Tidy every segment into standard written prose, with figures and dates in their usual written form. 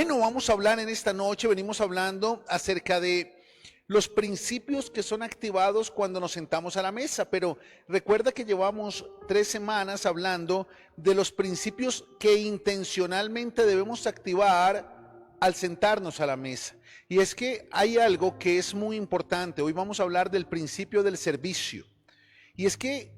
Bueno, vamos a hablar en esta noche, venimos hablando acerca de los principios que son activados cuando nos sentamos a la mesa, pero recuerda que llevamos 3 semanas hablando de los principios que intencionalmente debemos activar al sentarnos a la mesa. Y es que hay algo que es muy importante. Hoy vamos a hablar del principio del servicio. Y es que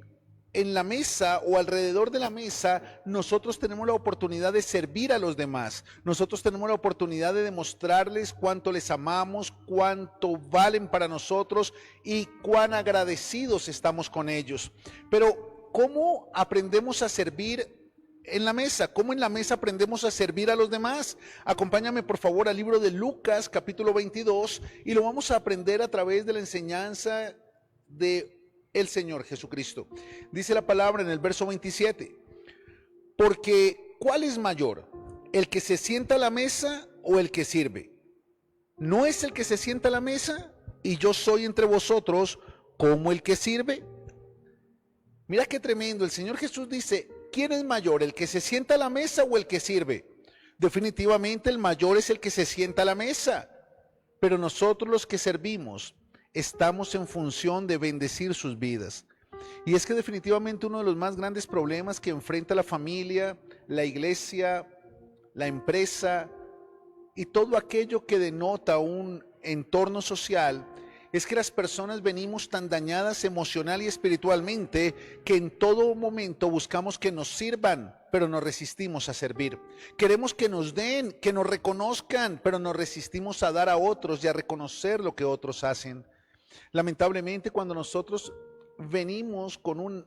en la mesa o alrededor de la mesa nosotros tenemos la oportunidad de servir a los demás. Nosotros tenemos la oportunidad de demostrarles cuánto les amamos, cuánto valen para nosotros y cuán agradecidos estamos con ellos. Pero ¿cómo aprendemos a servir en la mesa? ¿Cómo en la mesa aprendemos a servir a los demás? Acompáñame por favor al libro de Lucas capítulo 22 y lo vamos a aprender a través de la enseñanza de el Señor Jesucristo. Dice la palabra en el verso 27, porque ¿cuál es mayor? ¿El que se sienta a la mesa o el que sirve? ¿No es el que se sienta a la mesa? Y yo soy entre vosotros como el que sirve. Mira qué tremendo. El Señor Jesús dice, ¿quién es mayor? ¿El que se sienta a la mesa o el que sirve? Definitivamente el mayor es el que se sienta a la mesa. Pero nosotros los que servimos estamos en función de bendecir sus vidas. Y es que definitivamente uno de los más grandes problemas que enfrenta la familia, la iglesia, la empresa y todo aquello que denota un entorno social es que las personas venimos tan dañadas emocional y espiritualmente que en todo momento buscamos que nos sirvan, pero nos resistimos a servir. Queremos que nos den, que nos reconozcan, pero nos resistimos a dar a otros y a reconocer lo que otros hacen. Lamentablemente, cuando nosotros venimos con un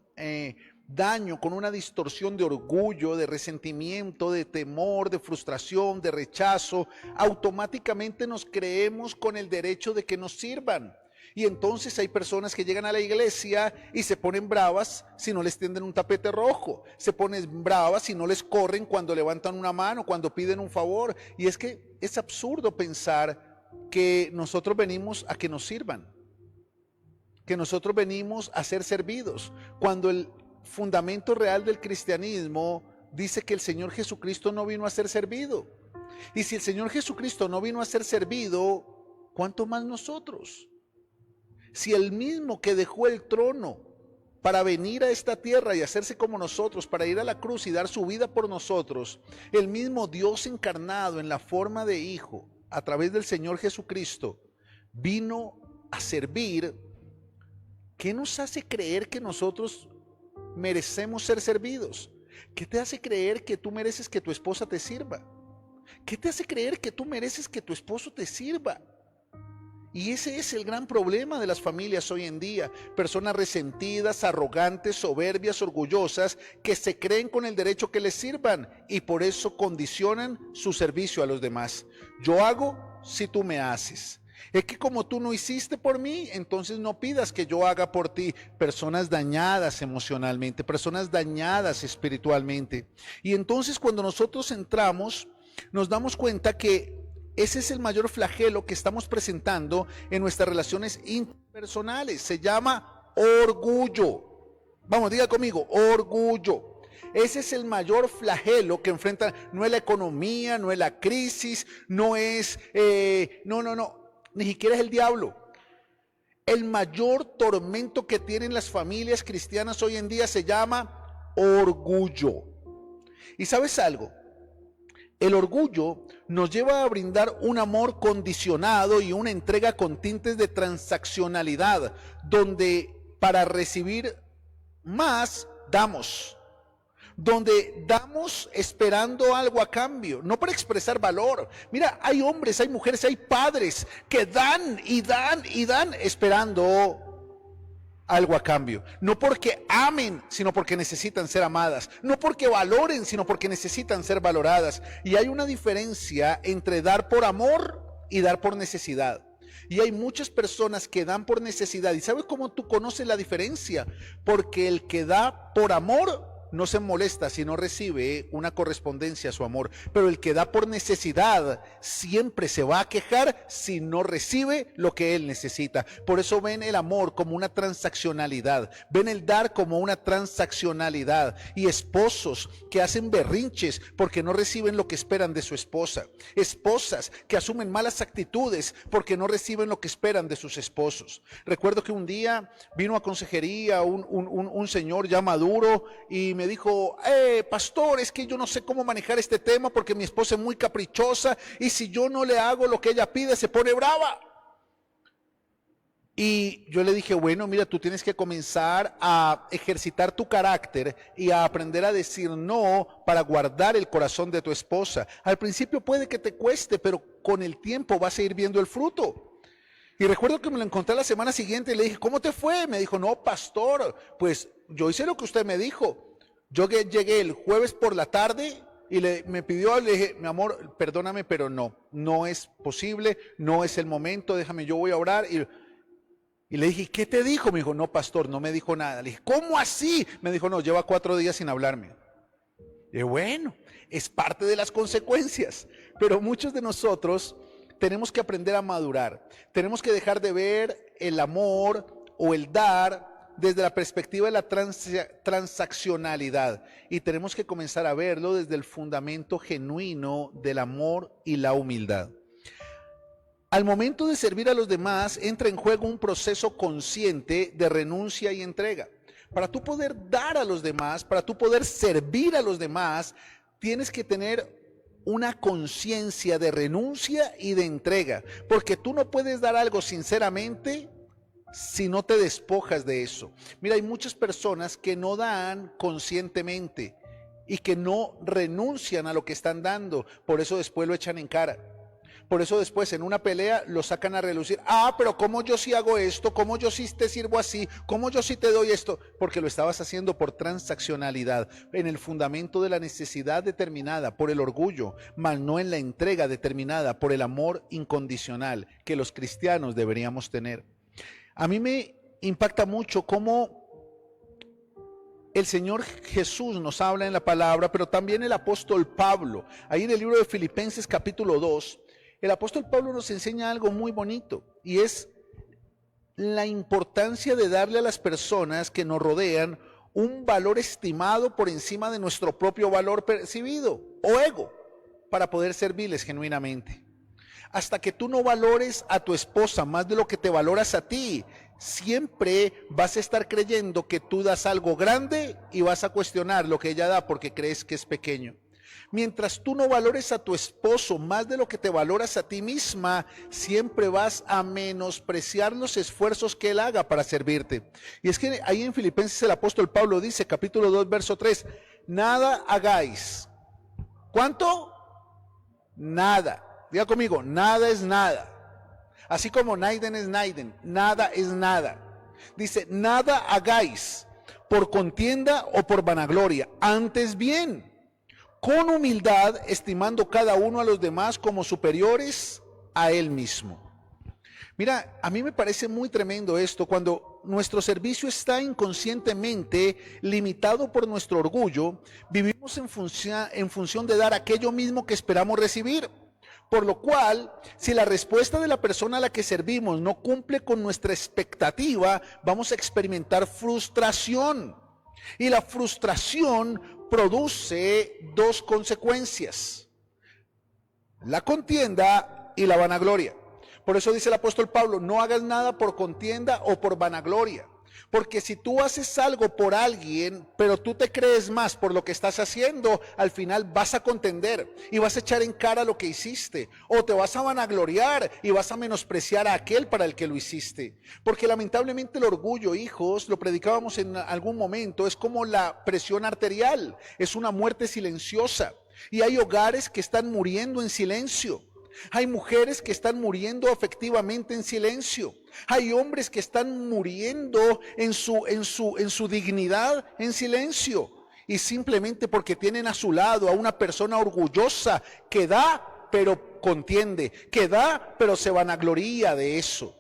daño, con una distorsión de orgullo, de resentimiento, de temor, de frustración, de rechazo, automáticamente nos creemos con el derecho de que nos sirvan. Y entonces hay personas que llegan a la iglesia y se ponen bravas si no les tienden un tapete rojo, se ponen bravas si no les corren cuando levantan una mano, cuando piden un favor. Y es que es absurdo pensar que nosotros venimos a que nos sirvan, que nosotros venimos a ser servidos, cuando el fundamento real del cristianismo dice que el Señor Jesucristo no vino a ser servido. Y si el Señor Jesucristo no vino a ser servido, ¿cuánto más nosotros? Si el mismo que dejó el trono para venir a esta tierra y hacerse como nosotros, para ir a la cruz y dar su vida por nosotros, el mismo Dios encarnado en la forma de Hijo, a través del Señor Jesucristo, vino a servir, ¿qué nos hace creer que nosotros merecemos ser servidos? ¿Qué te hace creer que tú mereces que tu esposa te sirva? ¿Qué te hace creer que tú mereces que tu esposo te sirva? Y ese es el gran problema de las familias hoy en día. Personas resentidas, arrogantes, soberbias, orgullosas, que se creen con el derecho que les sirvan y por eso condicionan su servicio a los demás. Yo hago si tú me haces. Es que como tú no hiciste por mí, entonces no pidas que yo haga por ti. Personas dañadas emocionalmente, personas dañadas espiritualmente. Y entonces cuando nosotros entramos, nos damos cuenta que ese es el mayor flagelo que estamos presentando en nuestras relaciones interpersonales. Se llama orgullo. Vamos, diga conmigo, orgullo. Ese es el mayor flagelo que enfrenta. No es la economía, no es la crisis, no es, ni siquiera es el diablo. El mayor tormento que tienen las familias cristianas hoy en día se llama orgullo. ¿Y sabes algo? El orgullo nos lleva a brindar un amor condicionado y una entrega con tintes de transaccionalidad, donde para recibir más damos, donde damos esperando algo a cambio, no para expresar valor. Mira, hay hombres, hay mujeres, hay padres que dan y dan y dan esperando algo a cambio, no porque amen, sino porque necesitan ser amadas, no porque valoren, sino porque necesitan ser valoradas. Y hay una diferencia entre dar por amor y dar por necesidad. Y hay muchas personas que dan por necesidad. ¿Y sabes cómo tú conoces la diferencia? Porque el que da por amor no se molesta si no recibe una correspondencia a su amor, pero el que da por necesidad siempre se va a quejar si no recibe lo que él necesita. Por eso ven el amor como una transaccionalidad, ven el dar como una transaccionalidad. Y esposos que hacen berrinches porque no reciben lo que esperan de su esposa, esposas que asumen malas actitudes porque no reciben lo que esperan de sus esposos. Recuerdo que un día vino a consejería un señor ya maduro y me dijo, pastor, es que yo no sé cómo manejar este tema porque mi esposa es muy caprichosa y si yo no le hago lo que ella pide se pone brava. Y yo le dije, bueno, mira, tú tienes que comenzar a ejercitar tu carácter y a aprender a decir no para guardar el corazón de tu esposa. Al principio puede que te cueste, pero con el tiempo vas a ir viendo el fruto. Y recuerdo que me lo encontré la semana siguiente y le dije, ¿cómo te fue? Me dijo, no, pastor, pues yo hice lo que usted me dijo. Yo llegué el jueves por la tarde y me pidió, le dije, mi amor, perdóname, pero no es posible, no es el momento, déjame, yo voy a orar. Y le dije, ¿qué te dijo? Me dijo, no, pastor, no me dijo nada. Le dije, ¿cómo así? Me dijo, no, lleva 4 días sin hablarme. Y bueno, es parte de las consecuencias, pero muchos de nosotros tenemos que aprender a madurar, tenemos que dejar de ver el amor o el dar desde la perspectiva de la transaccionalidad y tenemos que comenzar a verlo desde el fundamento genuino del amor y la humildad. Al momento de servir a los demás entra en juego un proceso consciente de renuncia y entrega. Para tú poder dar a los demás, para tú poder servir a los demás, tienes que tener una conciencia de renuncia y de entrega, porque tú no puedes dar algo sinceramente si no te despojas de eso. Mira, hay muchas personas que no dan conscientemente y que no renuncian a lo que están dando, por eso después lo echan en cara. Por eso después en una pelea lo sacan a relucir. Pero ¿cómo yo sí hago esto? ¿Cómo yo sí te sirvo así? ¿Cómo yo sí te doy esto? Porque lo estabas haciendo por transaccionalidad, en el fundamento de la necesidad determinada, por el orgullo, mas no en la entrega determinada, por el amor incondicional que los cristianos deberíamos tener. A mí me impacta mucho cómo el Señor Jesús nos habla en la palabra, pero también el apóstol Pablo. Ahí en el libro de Filipenses capítulo 2, el apóstol Pablo nos enseña algo muy bonito y es la importancia de darle a las personas que nos rodean un valor estimado por encima de nuestro propio valor percibido o ego para poder servirles genuinamente. Hasta que tú no valores a tu esposa más de lo que te valoras a ti, siempre vas a estar creyendo que tú das algo grande y vas a cuestionar lo que ella da porque crees que es pequeño. Mientras tú no valores a tu esposo más de lo que te valoras a ti misma, siempre vas a menospreciar los esfuerzos que él haga para servirte. Y es que ahí en Filipenses el apóstol Pablo dice, capítulo 2, verso 3, nada hagáis. ¿Cuánto? Nada. Diga conmigo, nada es nada. Así como Naiden es Naiden, nada es nada. Dice, nada hagáis por contienda o por vanagloria, antes bien, con humildad, estimando cada uno a los demás como superiores a él mismo. Mira, a mí me parece muy tremendo esto, cuando nuestro servicio está inconscientemente limitado por nuestro orgullo, vivimos en función de dar aquello mismo que esperamos recibir. Por lo cual, si la respuesta de la persona a la que servimos no cumple con nuestra expectativa, vamos a experimentar frustración. Y la frustración produce 2 consecuencias: la contienda y la vanagloria. Por eso dice el apóstol Pablo, no hagas nada por contienda o por vanagloria. Porque si tú haces algo por alguien, pero tú te crees más por lo que estás haciendo, al final vas a contender y vas a echar en cara lo que hiciste. O te vas a vanagloriar y vas a menospreciar a aquel para el que lo hiciste. Porque lamentablemente el orgullo, hijos, lo predicábamos en algún momento, es como la presión arterial. Es una muerte silenciosa. Y hay hogares que están muriendo en silencio. Hay mujeres que están muriendo afectivamente en silencio. Hay hombres que están muriendo en su dignidad en silencio. Y simplemente porque tienen a su lado a una persona orgullosa que da pero contiende, que da pero se vanagloria de eso.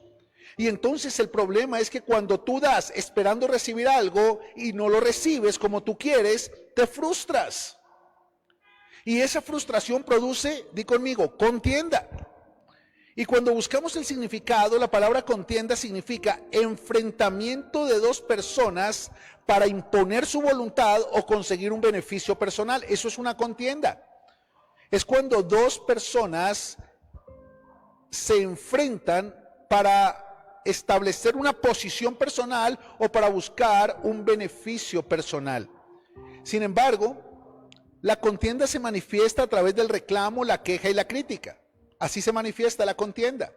Y entonces el problema es que cuando tú das esperando recibir algo y no lo recibes como tú quieres, te frustras. Y esa frustración produce, di conmigo, contienda. Y cuando buscamos el significado, la palabra contienda significa enfrentamiento de dos personas para imponer su voluntad o conseguir un beneficio personal. Eso es una contienda. Es cuando dos personas se enfrentan para establecer una posición personal o para buscar un beneficio personal. Sin embargo, la contienda se manifiesta a través del reclamo, la queja y la crítica. Así se manifiesta la contienda.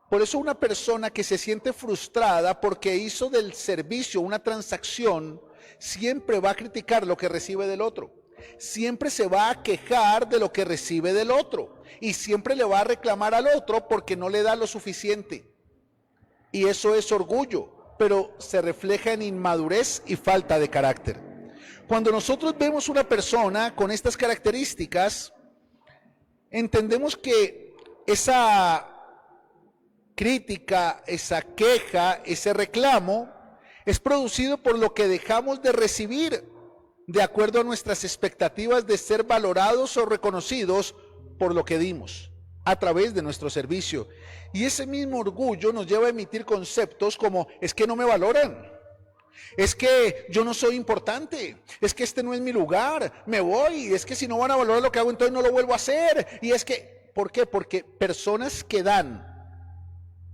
Por eso una persona que se siente frustrada porque hizo del servicio una transacción, siempre va a criticar lo que recibe del otro. Siempre se va a quejar de lo que recibe del otro. Y siempre le va a reclamar al otro porque no le da lo suficiente. Y eso es orgullo, pero se refleja en inmadurez y falta de carácter. Cuando nosotros vemos una persona con estas características, entendemos que esa crítica, esa queja, ese reclamo es producido por lo que dejamos de recibir de acuerdo a nuestras expectativas de ser valorados o reconocidos por lo que dimos a través de nuestro servicio. Y ese mismo orgullo nos lleva a emitir conceptos como: es que no me valoran, es que yo no soy importante, es que este no es mi lugar, me voy, es que si no van a valorar lo que hago entonces no lo vuelvo a hacer. Y es que, ¿por qué? Porque personas que dan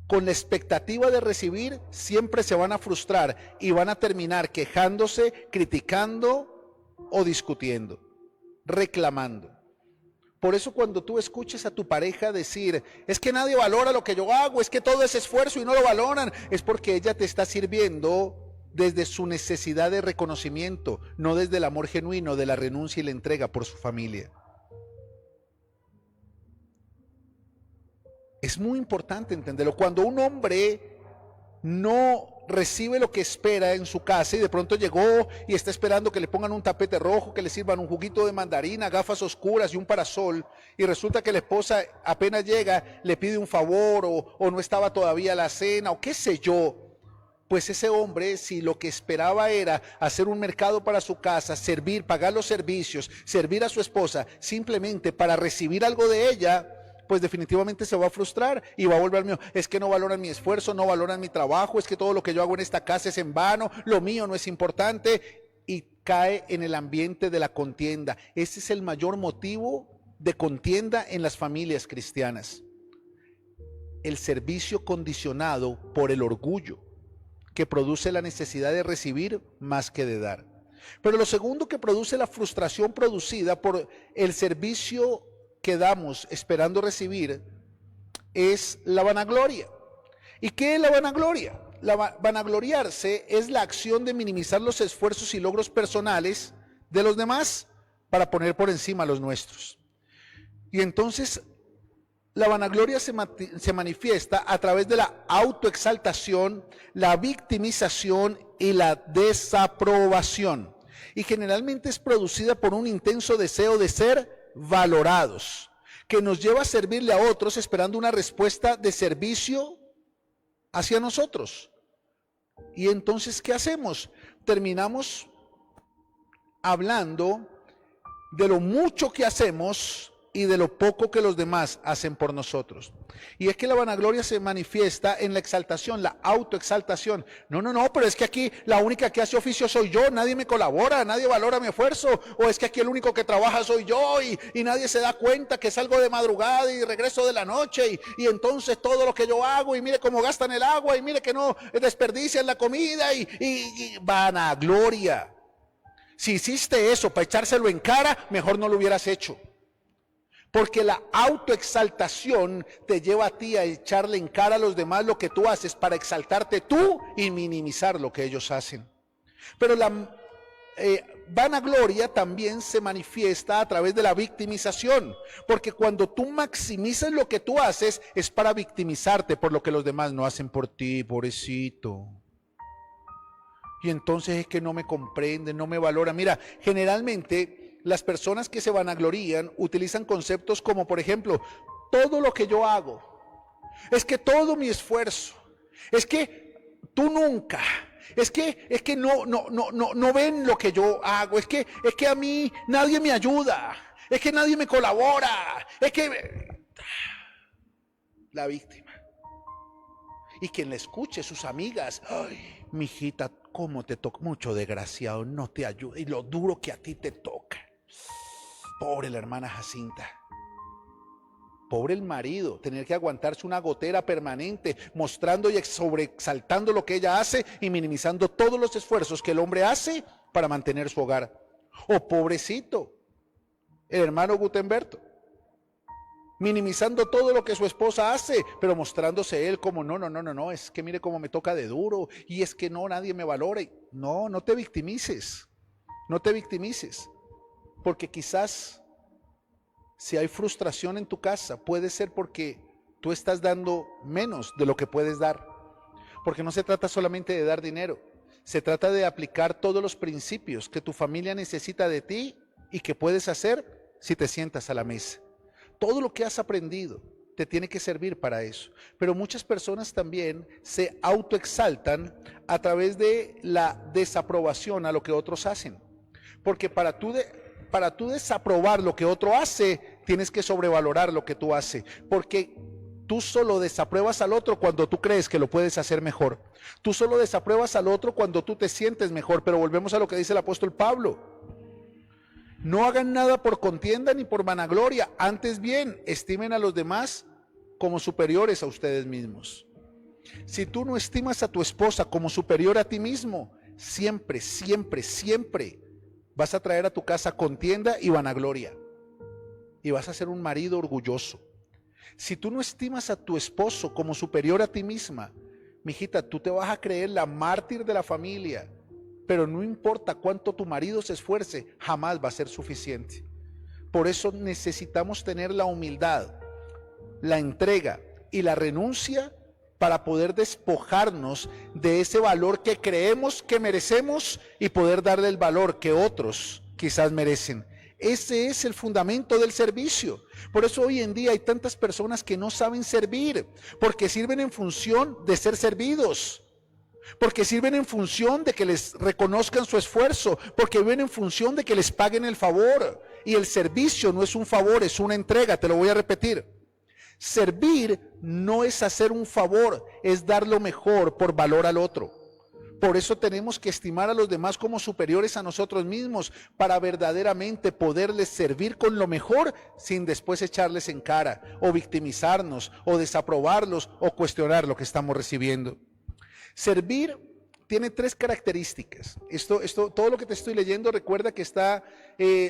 con la expectativa de recibir siempre se van a frustrar y van a terminar quejándose, criticando o discutiendo, reclamando. Por eso cuando tú escuches a tu pareja decir: es que nadie valora lo que yo hago, es que todo es esfuerzo y no lo valoran, es porque ella te está sirviendo desde su necesidad de reconocimiento, no desde el amor genuino de la renuncia y la entrega por su familia. Es muy importante entenderlo. Cuando un hombre no recibe lo que espera en su casa y de pronto llegó y está esperando que le pongan un tapete rojo, que le sirvan un juguito de mandarina, gafas oscuras y un parasol, y resulta que la esposa apenas llega, le pide un favor o no estaba todavía la cena o qué sé yo, pues ese hombre, si lo que esperaba era hacer un mercado para su casa, servir, pagar los servicios, servir a su esposa simplemente para recibir algo de ella, pues definitivamente se va a frustrar y va a volver mío. Es que no valoran mi esfuerzo, no valoran mi trabajo, es que todo lo que yo hago en esta casa es en vano, lo mío no es importante, y cae en el ambiente de la contienda. Ese es el mayor motivo de contienda en las familias cristianas. El servicio condicionado por el orgullo, que produce la necesidad de recibir más que de dar. Pero lo segundo que produce la frustración producida por el servicio que damos esperando recibir es la vanagloria. ¿Y qué es la vanagloria? Vanagloriarse es la acción de minimizar los esfuerzos y logros personales de los demás para poner por encima los nuestros. Y entonces la vanagloria se manifiesta a través de la autoexaltación, la victimización y la desaprobación. Y generalmente es producida por un intenso deseo de ser valorados, que nos lleva a servirle a otros esperando una respuesta de servicio hacia nosotros. Y entonces, ¿qué hacemos? Terminamos hablando de lo mucho que hacemos y de lo poco que los demás hacen por nosotros. Y es que la vanagloria se manifiesta en la exaltación, la autoexaltación. No, pero es que aquí la única que hace oficio soy yo, nadie me colabora, nadie valora mi esfuerzo, o es que aquí el único que trabaja soy yo y nadie se da cuenta que salgo de madrugada y regreso de la noche y entonces todo lo que yo hago y mire cómo gastan el agua y mire que no desperdician la comida y vanagloria. Si hiciste eso para echárselo en cara, mejor no lo hubieras hecho. Porque la autoexaltación te lleva a ti a echarle en cara a los demás lo que tú haces para exaltarte tú y minimizar lo que ellos hacen. Pero la vanagloria también se manifiesta a través de la victimización. Porque cuando tú maximizas lo que tú haces es para victimizarte por lo que los demás no hacen por ti, pobrecito. Y entonces es que no me comprenden, no me valoran. Mira, generalmente las personas que se vanaglorían utilizan conceptos como, por ejemplo, todo lo que yo hago, es que todo mi esfuerzo, es que tú nunca, Es que no ven lo que yo hago. Es que a mí nadie me ayuda. Es que nadie me colabora. Es que la víctima. Y quien la escuche, sus amigas, ay, mijita, cómo te toca, mucho desgraciado, no te ayuda. Y lo duro que a ti te toca. Pobre la hermana Jacinta. Pobre el marido, tener que aguantarse una gotera permanente, mostrando y sobreexaltando lo que ella hace y minimizando todos los esfuerzos que el hombre hace para mantener su hogar. O pobrecito, el hermano Gutenberto, minimizando todo lo que su esposa hace, pero mostrándose él como no, es que mire cómo me toca de duro, y es que no, nadie me valora. No te victimices, porque quizás si hay frustración en tu casa, puede ser porque tú estás dando menos de lo que puedes dar. Porque no se trata solamente de dar dinero, se trata de aplicar todos los principios que tu familia necesita de ti y que puedes hacer si te sientas a la mesa. Todo lo que has aprendido te tiene que servir para eso. Pero muchas personas también se autoexaltan a través de la desaprobación a lo que otros hacen. Porque para tú desaprobar lo que otro hace, tienes que sobrevalorar lo que tú haces, porque tú solo desapruebas al otro cuando tú crees que lo puedes hacer mejor. Tú solo desapruebas al otro cuando tú te sientes mejor, pero volvemos a lo que dice el apóstol Pablo. No hagan nada por contienda ni por vanagloria, antes bien, estimen a los demás como superiores a ustedes mismos. Si tú no estimas a tu esposa como superior a ti mismo, siempre vas a traer a tu casa contienda y vanagloria. Y vas a ser un marido orgulloso. Si tú no estimas a tu esposo como superior a ti misma, mijita, tú te vas a creer la mártir de la familia. Pero no importa cuánto tu marido se esfuerce, jamás va a ser suficiente. Por eso necesitamos tener la humildad, la entrega y la renuncia para poder despojarnos de ese valor que creemos que merecemos y poder darle el valor que otros quizás merecen. Ese es el fundamento del servicio. Por eso hoy en día hay tantas personas que no saben servir, porque sirven en función de ser servidos, porque sirven en función de que les reconozcan su esfuerzo, porque viven en función de que les paguen el favor. Y el servicio no es un favor, es una entrega, te lo voy a repetir. Servir no es hacer un favor, es dar lo mejor por valor al otro. Por eso tenemos que estimar a los demás como superiores a nosotros mismos, para verdaderamente poderles servir con lo mejor sin después echarles en cara, o victimizarnos, o desaprobarlos, o cuestionar lo que estamos recibiendo. Servir tiene tres características. Todo lo que te estoy leyendo, recuerda que está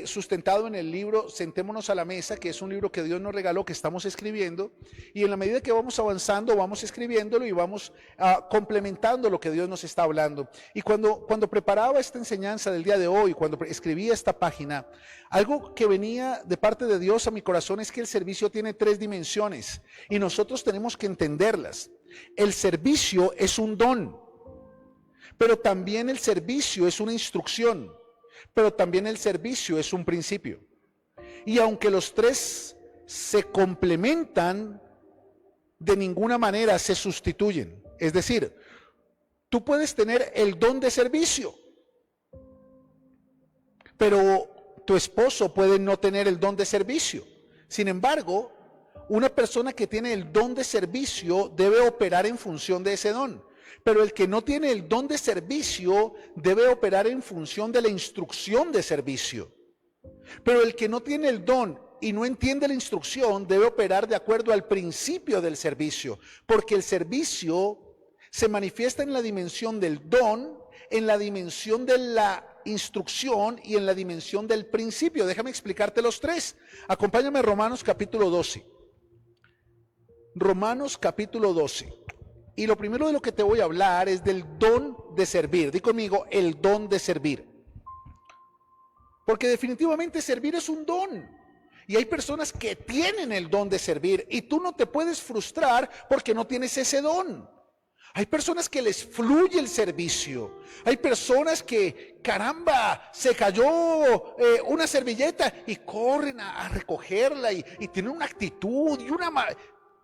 sustentado en el libro Sentémonos a la Mesa, que es un libro que Dios nos regaló, que estamos escribiendo, y en la medida que vamos avanzando, vamos escribiéndolo y vamos complementando lo que Dios nos está hablando. Y cuando preparaba esta enseñanza del día de hoy, cuando escribía esta página, algo que venía de parte de Dios a mi corazón es que el servicio tiene tres dimensiones y nosotros tenemos que entenderlas. El servicio es un don, pero también el servicio es una instrucción, pero también el servicio es un principio. Y aunque los tres se complementan, de ninguna manera se sustituyen. Es decir, tú puedes tener el don de servicio, pero tu esposo puede no tener el don de servicio. Sin embargo, una persona que tiene el don de servicio debe operar en función de ese don. Pero el que no tiene el don de servicio debe operar en función de la instrucción de servicio. Pero el que no tiene el don y no entiende la instrucción debe operar de acuerdo al principio del servicio. Porque el servicio se manifiesta en la dimensión del don, en la dimensión de la instrucción y en la dimensión del principio. Déjame explicarte los tres. Acompáñame a Romanos capítulo 12. Romanos capítulo 12. Y lo primero de lo que te voy a hablar es del don de servir. Di conmigo, el don de servir. Porque definitivamente servir es un don. Y hay personas que tienen el don de servir y tú no te puedes frustrar porque no tienes ese don. Hay personas que les fluye el servicio. Hay personas que, caramba, se cayó una servilleta y corren a recogerla y tienen una actitud y una...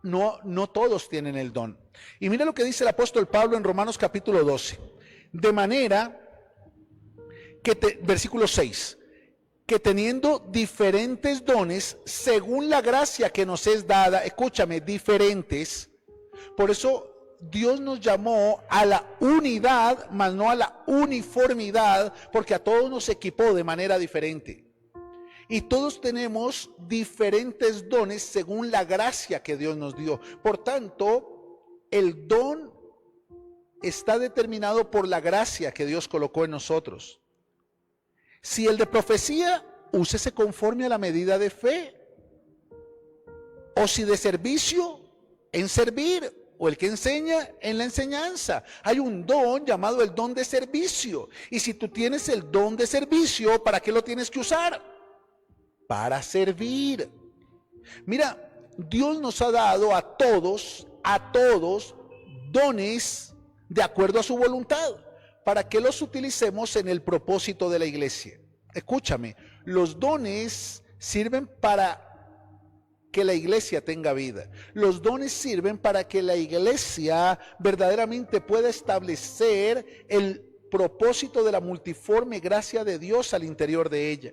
No todos tienen el don. Y mira lo que dice el apóstol Pablo en Romanos capítulo 12. De manera que, versículo 6, que teniendo diferentes dones, según la gracia que nos es dada, escúchame, diferentes, por eso Dios nos llamó a la unidad, mas no a la uniformidad, porque a todos nos equipó de manera diferente. Y todos tenemos diferentes dones según la gracia que Dios nos dio. Por tanto, el don está determinado por la gracia que Dios colocó en nosotros. Si el de profecía, úsese conforme a la medida de fe. O si de servicio, en servir. O el que enseña, en la enseñanza. Hay un don llamado el don de servicio. Y si tú tienes el don de servicio, ¿para qué lo tienes que usar? Para servir. Mira, Dios nos ha dado a todos, dones de acuerdo a su voluntad, para que los utilicemos en el propósito de la iglesia. Escúchame, los dones sirven para que la iglesia tenga vida. Los dones sirven para que la iglesia verdaderamente pueda establecer el propósito de la multiforme gracia de Dios al interior de ella,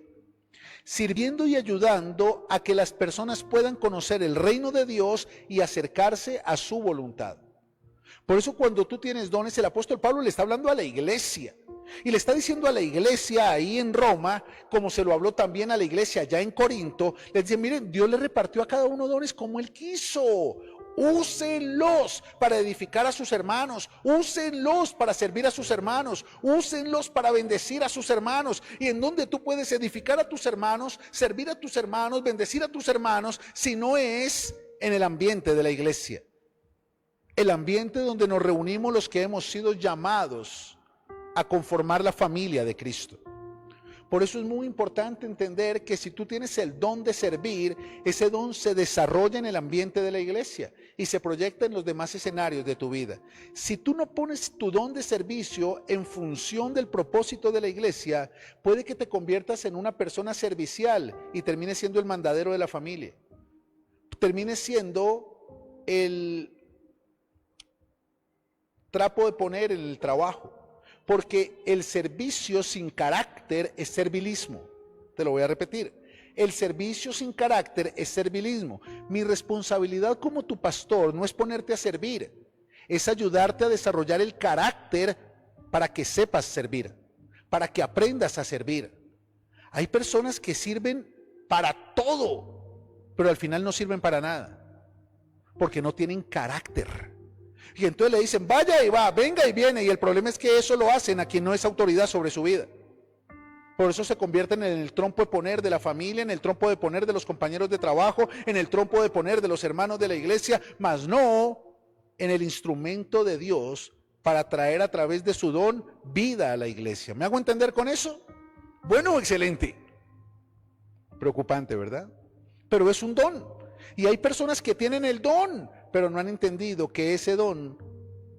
sirviendo y ayudando a que las personas puedan conocer el reino de Dios y acercarse a su voluntad. Por eso cuando tú tienes dones, el apóstol Pablo le está hablando a la iglesia. Y le está diciendo a la iglesia ahí en Roma, como se lo habló también a la iglesia allá en Corinto, les dice, miren, Dios le repartió a cada uno dones como Él quiso. Úsenlos para edificar a sus hermanos, úsenlos para servir a sus hermanos, úsenlos para bendecir a sus hermanos. Y en donde tú puedes edificar a tus hermanos, servir a tus hermanos, bendecir a tus hermanos, si no es en el ambiente de la iglesia. El ambiente donde nos reunimos los que hemos sido llamados a conformar la familia de Cristo. Por eso es muy importante entender que si tú tienes el don de servir, ese don se desarrolla en el ambiente de la iglesia y se proyecta en los demás escenarios de tu vida. Si tú no pones tu don de servicio en función del propósito de la iglesia, puede que te conviertas en una persona servicial y termines siendo el mandadero de la familia. Termines siendo el trapo de poner en el trabajo. Porque el servicio sin carácter es servilismo. Te lo voy a repetir. El servicio sin carácter es servilismo. Mi responsabilidad como tu pastor no es ponerte a servir, es ayudarte a desarrollar el carácter para que sepas servir, para que aprendas a servir. Hay personas que sirven para todo, pero al final no sirven para nada, porque no tienen carácter. Y entonces le dicen, vaya y va, venga y viene. Y el problema es que eso lo hacen a quien no es autoridad sobre su vida. Por eso se convierten en el trompo de poner de la familia, en el trompo de poner de los compañeros de trabajo, en el trompo de poner de los hermanos de la iglesia, mas no en el instrumento de Dios para traer a través de su don vida a la iglesia. ¿Me hago entender con eso? Bueno, excelente. Preocupante, ¿verdad? Pero es un don. Y hay personas que tienen el don, pero no han entendido que ese don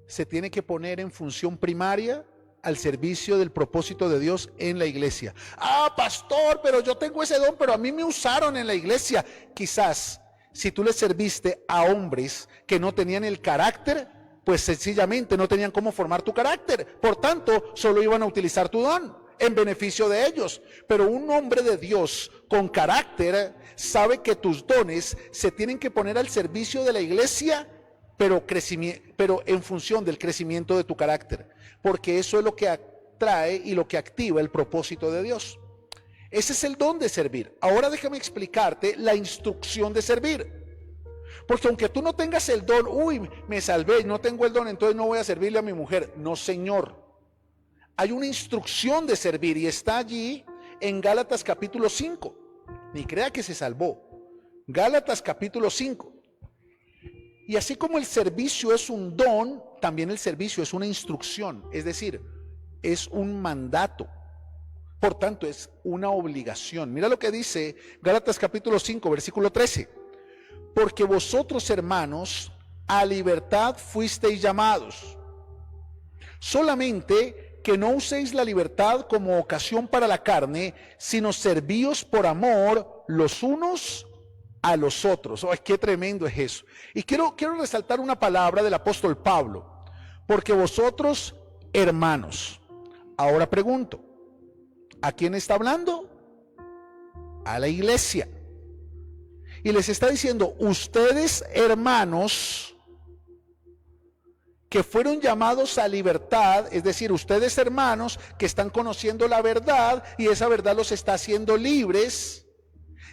se tiene que poner en función primaria al servicio del propósito de Dios en la iglesia. Ah, pastor, pero yo tengo ese don, pero a mí me usaron en la iglesia. Quizás, si tú le serviste a hombres que no tenían el carácter, pues sencillamente no tenían cómo formar tu carácter. Por tanto, solo iban a utilizar tu don en beneficio de ellos. Pero un hombre de Dios con carácter sabe que tus dones se tienen que poner al servicio de la iglesia, pero en función del crecimiento de tu carácter, porque eso es lo que atrae y lo que activa el propósito de Dios. Ese es el don de servir. Ahora déjame explicarte la instrucción de servir. Porque aunque tú no tengas el don, me salvé, no tengo el don, entonces no voy a servirle a mi mujer. No, señor. Hay una instrucción de servir y está allí en Gálatas capítulo 5. Ni crea que se salvó. Gálatas capítulo 5. Y así como el servicio es un don, también el servicio es una instrucción, es decir, es un mandato. Por tanto, es una obligación. Mira lo que dice Gálatas capítulo 5, versículo 13. Porque vosotros, hermanos, a libertad fuisteis llamados. Solamente que no uséis la libertad como ocasión para la carne, sino servíos por amor los unos a los otros. ¡Ay, qué tremendo es eso! Y quiero resaltar una palabra del apóstol Pablo. Porque vosotros hermanos. Ahora pregunto, ¿a quién está hablando? A la iglesia. Y les está diciendo, ustedes hermanos que fueron llamados a libertad, es decir, ustedes hermanos que están conociendo la verdad y esa verdad los está haciendo libres,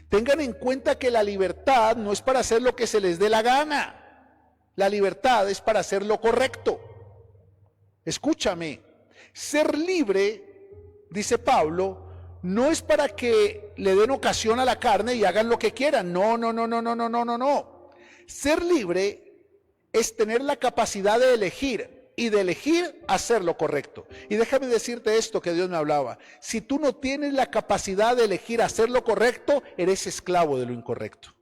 tengan en cuenta que la libertad no es para hacer lo que se les dé la gana, la libertad es para hacer lo correcto. Escúchame, ser libre, dice Pablo, no es para que le den ocasión a la carne y hagan lo que quieran. No. Ser libre es tener la capacidad de elegir y de elegir hacer lo correcto. Y déjame decirte esto que Dios me hablaba. Si tú no tienes la capacidad de elegir hacer lo correcto, eres esclavo de lo incorrecto.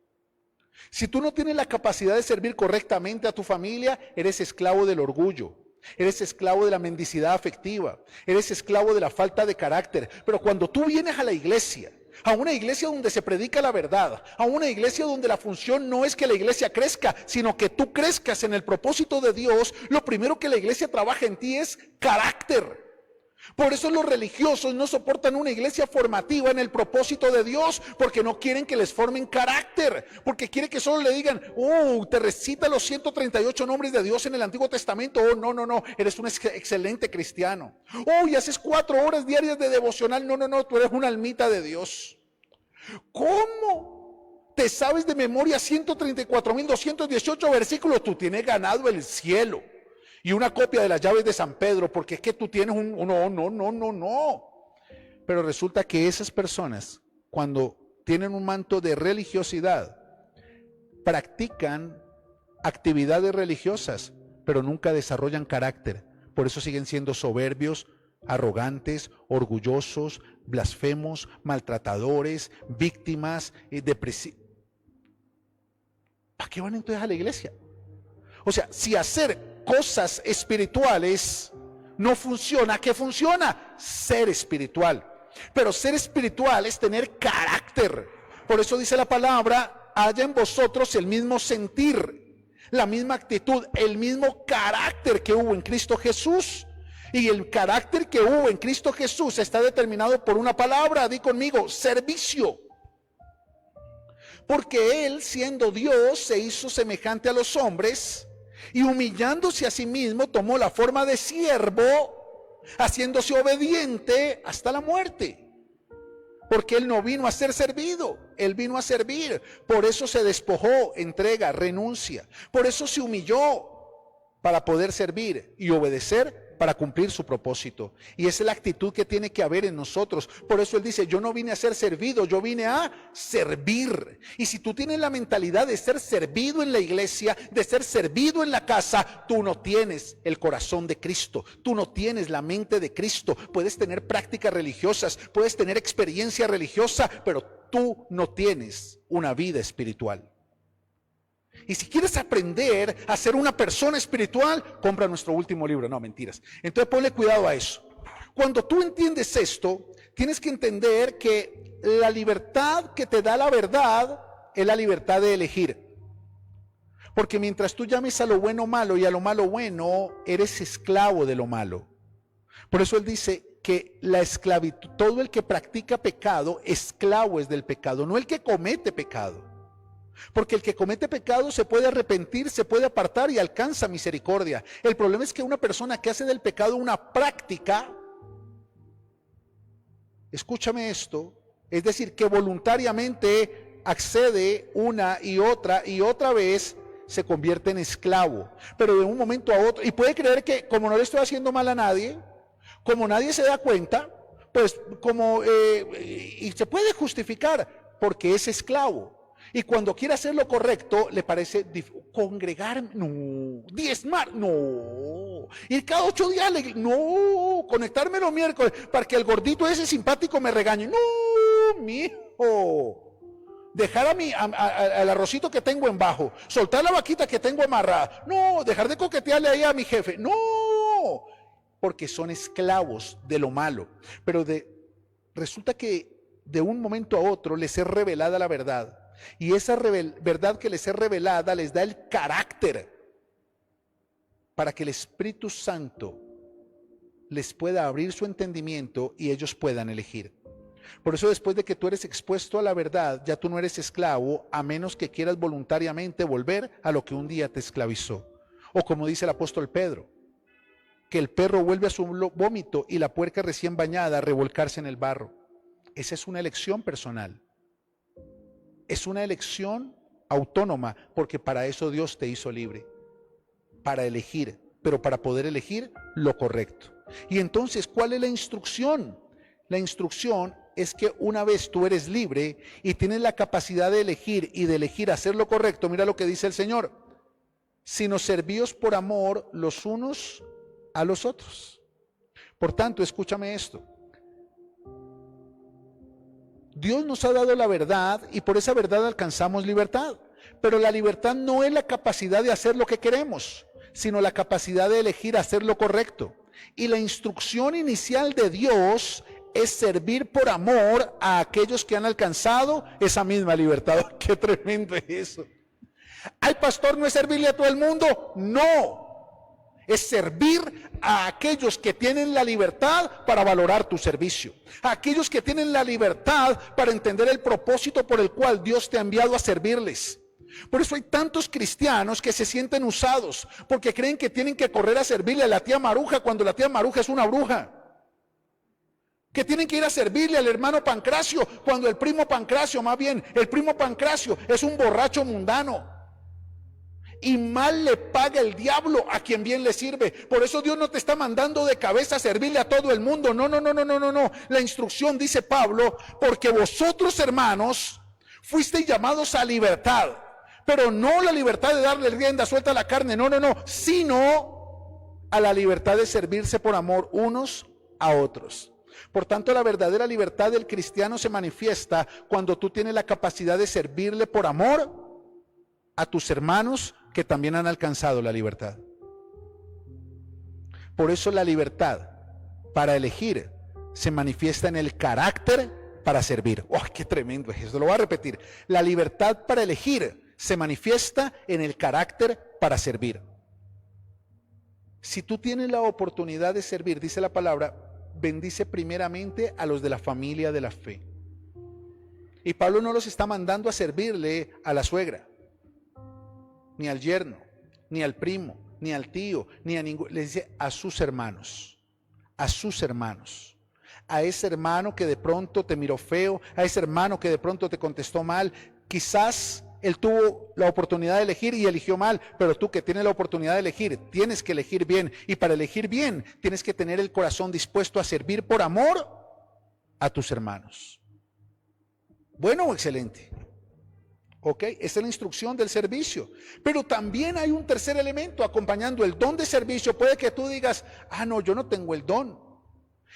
Si tú no tienes la capacidad de servir correctamente a tu familia, eres esclavo del orgullo. Eres esclavo de la mendicidad afectiva, eres esclavo de la falta de carácter. Pero cuando tú vienes a la iglesia, a una iglesia donde se predica la verdad, a una iglesia donde la función no es que la iglesia crezca, sino que tú crezcas en el propósito de Dios, lo primero que la iglesia trabaja en ti es carácter. Por eso los religiosos no soportan una iglesia formativa en el propósito de Dios, porque no quieren que les formen carácter, porque quieren que solo le digan, te recita los 138 nombres de Dios en el Antiguo Testamento, no, eres un excelente cristiano. Y haces 4 horas diarias de devocional, no, tú eres una almita de Dios. ¿Cómo? ¿Te sabes de memoria 134.218 versículos? Tú tienes ganado el cielo. Y una copia de las llaves de San Pedro, porque es que tú tienes no. Pero resulta que esas personas, cuando tienen un manto de religiosidad, practican actividades religiosas, pero nunca desarrollan carácter. Por eso siguen siendo soberbios, arrogantes, orgullosos, blasfemos, maltratadores, víctimas, depresivos. ¿Para qué van entonces a la iglesia? O sea, si hacer cosas espirituales no funciona, ¿qué funciona? Ser espiritual. Pero ser espiritual es tener carácter. Por eso dice la palabra, haya en vosotros el mismo sentir, la misma actitud, el mismo carácter que hubo en Cristo Jesús. Y el carácter que hubo en Cristo Jesús está determinado por una palabra, di conmigo, servicio. Porque Él, siendo Dios, se hizo semejante a los hombres, y humillándose a sí mismo, tomó la forma de siervo, haciéndose obediente hasta la muerte. Porque Él no vino a ser servido, Él vino a servir. Por eso se despojó, entrega, renuncia. Por eso se humilló para poder servir y obedecer para cumplir su propósito. Y esa es la actitud que tiene que haber en nosotros. Por eso Él dice, yo no vine a ser servido, yo vine a servir. Y si tú tienes la mentalidad de ser servido en la iglesia, de ser servido en la casa, tú no tienes el corazón de Cristo, tú no tienes la mente de Cristo. Puedes tener prácticas religiosas, puedes tener experiencia religiosa, pero tú no tienes una vida espiritual. Y si quieres aprender a ser una persona espiritual, compra nuestro último libro. No, mentiras. Entonces ponle cuidado a eso. Cuando tú entiendes esto, tienes que entender que la libertad que te da la verdad es la libertad de elegir. Porque mientras tú llames a lo bueno malo y a lo malo bueno, eres esclavo de lo malo. Por eso Él dice que la esclavitud, todo el que practica pecado, esclavo es del pecado, no el que comete pecado. Porque el que comete pecado se puede arrepentir, se puede apartar y alcanza misericordia. El problema es que una persona que hace del pecado una práctica, escúchame esto, es decir, que voluntariamente accede una y otra vez, se convierte en esclavo. Pero de un momento a otro, y puede creer que como no le estoy haciendo mal a nadie, como nadie se da cuenta, pues y se puede justificar porque es esclavo. Y cuando quiere hacer lo correcto, le parece congregar, no, diezmar, no, ir cada 8 días, no, conectarme los miércoles para que el gordito ese simpático me regañe, no, mijo, dejar al arrocito que tengo en bajo, soltar la vaquita que tengo amarrada, no, dejar de coquetearle ahí a mi jefe, no, porque son esclavos de lo malo. Pero resulta que de un momento a otro les es revelada la verdad. Y esa verdad que les es revelada les da el carácter para que el Espíritu Santo les pueda abrir su entendimiento y ellos puedan elegir. Por eso después de que tú eres expuesto a la verdad, ya tú no eres esclavo, a menos que quieras voluntariamente volver a lo que un día te esclavizó. O como dice el apóstol Pedro, que el perro vuelve a su vómito y la puerca recién bañada a revolcarse en el barro. Esa es una elección personal. Es una elección autónoma, porque para eso Dios te hizo libre, para elegir, pero para poder elegir lo correcto. Y entonces, ¿cuál es la instrucción? La instrucción es que una vez tú eres libre y tienes la capacidad de elegir y de elegir hacer lo correcto, mira lo que dice el Señor: sino servíos por amor los unos a los otros. Por tanto, escúchame esto. Dios nos ha dado la verdad y por esa verdad alcanzamos libertad. Pero la libertad no es la capacidad de hacer lo que queremos, sino la capacidad de elegir hacer lo correcto. Y la instrucción inicial de Dios es servir por amor a aquellos que han alcanzado esa misma libertad. ¡Qué tremendo es eso! ¿Al pastor no es servirle a todo el mundo? No. Es servir a aquellos que tienen la libertad para valorar tu servicio, a aquellos que tienen la libertad para entender el propósito por el cual Dios te ha enviado a servirles. Por eso hay tantos cristianos que se sienten usados, porque creen que tienen que correr a servirle a la tía Maruja cuando la tía Maruja es una bruja, que tienen que ir a servirle al hermano Pancracio cuando el primo Pancracio, más bien el primo Pancracio, es un borracho mundano. Y mal le paga el diablo a quien bien le sirve. Por eso Dios no te está mandando de cabeza a servirle a todo el mundo. No. La instrucción, dice Pablo, porque vosotros, hermanos, fuisteis llamados a libertad. Pero no la libertad de darle rienda suelta a la carne, no, sino a la libertad de servirse por amor unos a otros. Por tanto, la verdadera libertad del cristiano se manifiesta cuando tú tienes la capacidad de servirle por amor a tus hermanos que también han alcanzado la libertad. Por eso la libertad para elegir se manifiesta en el carácter para servir. ¡Oh, qué tremendo es esto! Lo voy a repetir. La libertad para elegir se manifiesta en el carácter para servir. Si tú tienes la oportunidad de servir, dice la palabra, bendice primeramente a los de la familia de la fe. Y Pablo no los está mandando a servirle a la suegra, ni al yerno, ni al primo, ni al tío, ni a ningún. Le dice a sus hermanos, a sus hermanos. A ese hermano que de pronto te miró feo, a ese hermano que de pronto te contestó mal. Quizás él tuvo la oportunidad de elegir y eligió mal, pero tú que tienes la oportunidad de elegir, tienes que elegir bien. Y para elegir bien, tienes que tener el corazón dispuesto a servir por amor a tus hermanos. ¿Bueno o excelente? ¿Ok? Esa es la instrucción del servicio. Pero también hay un tercer elemento acompañando el don de servicio. Puede que tú digas, no, yo no tengo el don.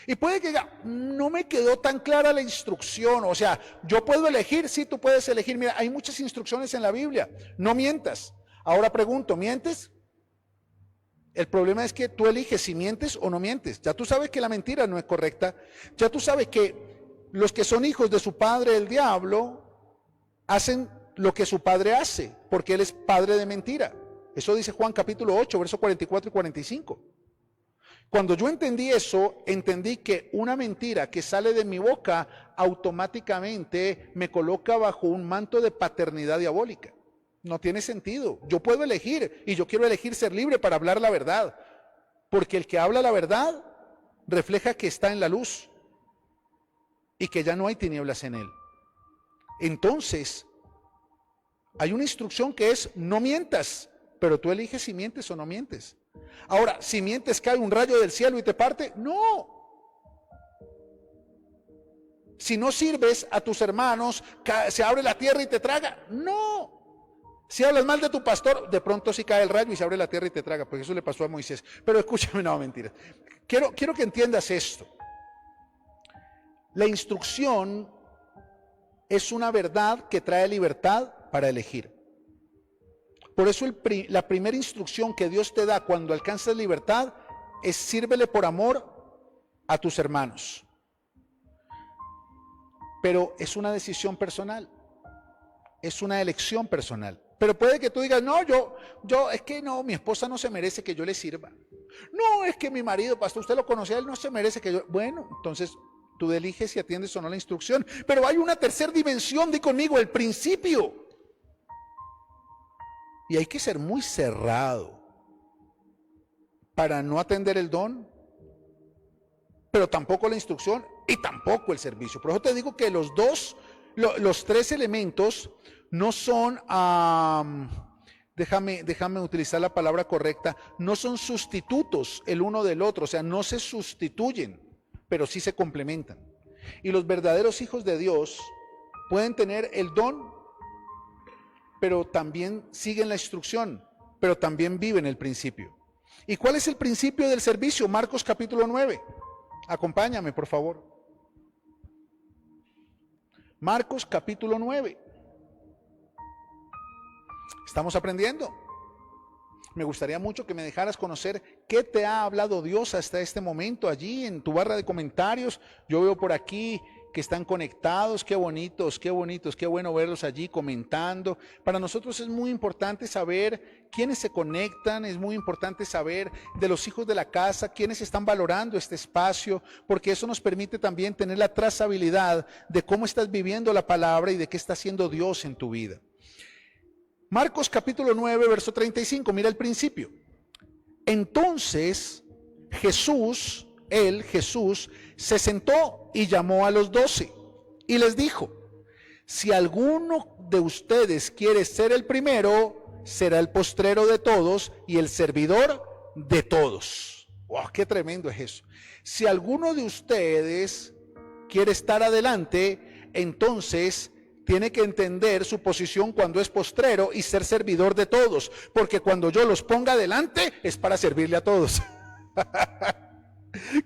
Y puede que diga, no me quedó tan clara la instrucción. O sea, yo puedo elegir, sí, tú puedes elegir. Mira, hay muchas instrucciones en la Biblia. No mientas. Ahora pregunto, ¿mientes? El problema es que tú eliges si mientes o no mientes. Ya tú sabes que la mentira no es correcta. Ya tú sabes que los que son hijos de su padre, el diablo, hacen lo que su padre hace, porque él es padre de mentira. Eso dice Juan capítulo 8, versos 44 y 45. Cuando yo entendí eso, entendí que una mentira que sale de mi boca automáticamente me coloca bajo un manto de paternidad diabólica. No tiene sentido. Yo puedo elegir y yo quiero elegir ser libre para hablar la verdad, porque el que habla la verdad refleja que está en la luz y que ya no hay tinieblas en él. Entonces, hay una instrucción que es no mientas, pero tú eliges si mientes o no mientes. Ahora, si mientes, ¿cae un rayo del cielo y te parte? No. Si no sirves a tus hermanos, ¿se abre la tierra y te traga? No. Si hablas mal de tu pastor, de pronto sí cae el rayo y se abre la tierra y te traga, porque eso le pasó a Moisés. Pero escúchame, no, mentira. Quiero que entiendas esto. La instrucción es una verdad que trae libertad para elegir. Por eso la primera instrucción que Dios te da cuando alcanzas libertad es sírvele por amor a tus hermanos. Pero es una decisión personal, es una elección personal. Pero puede que tú digas, no, yo es que no, mi esposa no se merece que yo le sirva. No, es que mi marido, pastor, usted lo conocía, él no se merece que yo. Bueno, entonces tú eliges si atiendes o no la instrucción. Pero hay una tercera dimensión, di conmigo, el principio. Y hay que ser muy cerrado para no atender el don, pero tampoco la instrucción y tampoco el servicio. Por eso te digo que los tres elementos no son, déjame utilizar la palabra correcta, no son sustitutos el uno del otro, o sea, no se sustituyen, pero sí se complementan. Y los verdaderos hijos de Dios pueden tener el don, pero también siguen la instrucción, pero también viven el principio. ¿Y cuál es el principio del servicio? Marcos capítulo 9. Acompáñame, por favor. Marcos capítulo 9. ¿Estamos aprendiendo? Me gustaría mucho que me dejaras conocer qué te ha hablado Dios hasta este momento allí en tu barra de comentarios. Yo veo por aquí que están conectados, qué bonitos, qué bonitos, qué bueno verlos allí comentando. Para nosotros es muy importante saber quiénes se conectan, es muy importante saber de los hijos de la casa, quiénes están valorando este espacio, porque eso nos permite también tener la trazabilidad de cómo estás viviendo la palabra y de qué está haciendo Dios en tu vida. Marcos capítulo 9, verso 35, mira el principio. Entonces Jesús, se sentó y llamó a los 12 y les dijo: si alguno de ustedes quiere ser el primero, será el postrero de todos y el servidor de todos. ¡Wow! ¡Qué tremendo es eso! Si alguno de ustedes quiere estar adelante, entonces tiene que entender su posición cuando es postrero y ser servidor de todos, porque cuando yo los ponga adelante es para servirle a todos.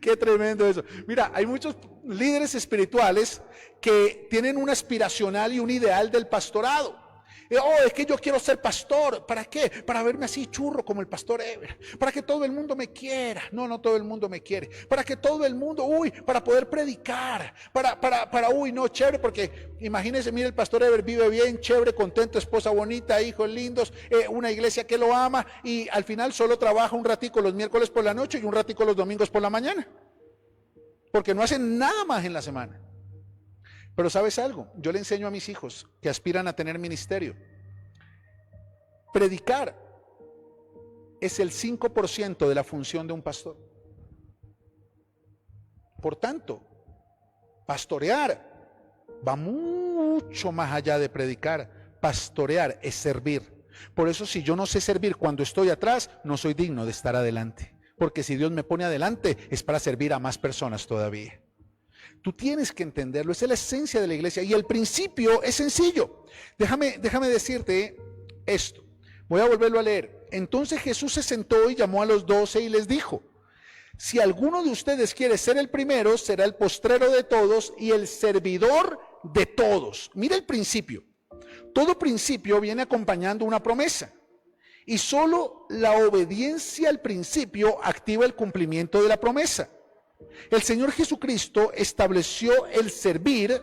Qué tremendo eso. Mira, hay muchos líderes espirituales que tienen un aspiracional y un ideal del pastorado. Oh, es que yo quiero ser pastor. ¿Para qué? Para verme así churro como el pastor Ever. Para que todo el mundo me quiera. No, no todo el mundo me quiere. Para que todo el mundo, para poder predicar. No, chévere, porque imagínense, mire, el pastor Ever vive bien, chévere, contento, esposa bonita, hijos lindos, una iglesia que lo ama y al final solo trabaja un ratico los miércoles por la noche y un ratico los domingos por la mañana. Porque no hacen nada más en la semana. Pero ¿sabes algo? Yo le enseño a mis hijos que aspiran a tener ministerio. Predicar es el 5% de la función de un pastor. Por tanto, pastorear va mucho más allá de predicar. Pastorear es servir. Por eso, si yo no sé servir cuando estoy atrás, no soy digno de estar adelante. Porque si Dios me pone adelante, es para servir a más personas todavía. Tú tienes que entenderlo, esa es la esencia de la iglesia y el principio es sencillo. Déjame decirte esto, voy a volverlo a leer. Entonces Jesús se sentó y llamó a los 12 y les dijo: si alguno de ustedes quiere ser el primero, será el postrero de todos y el servidor de todos. Mira el principio. Todo principio viene acompañando una promesa y solo la obediencia al principio activa el cumplimiento de la promesa. El Señor Jesucristo estableció el servir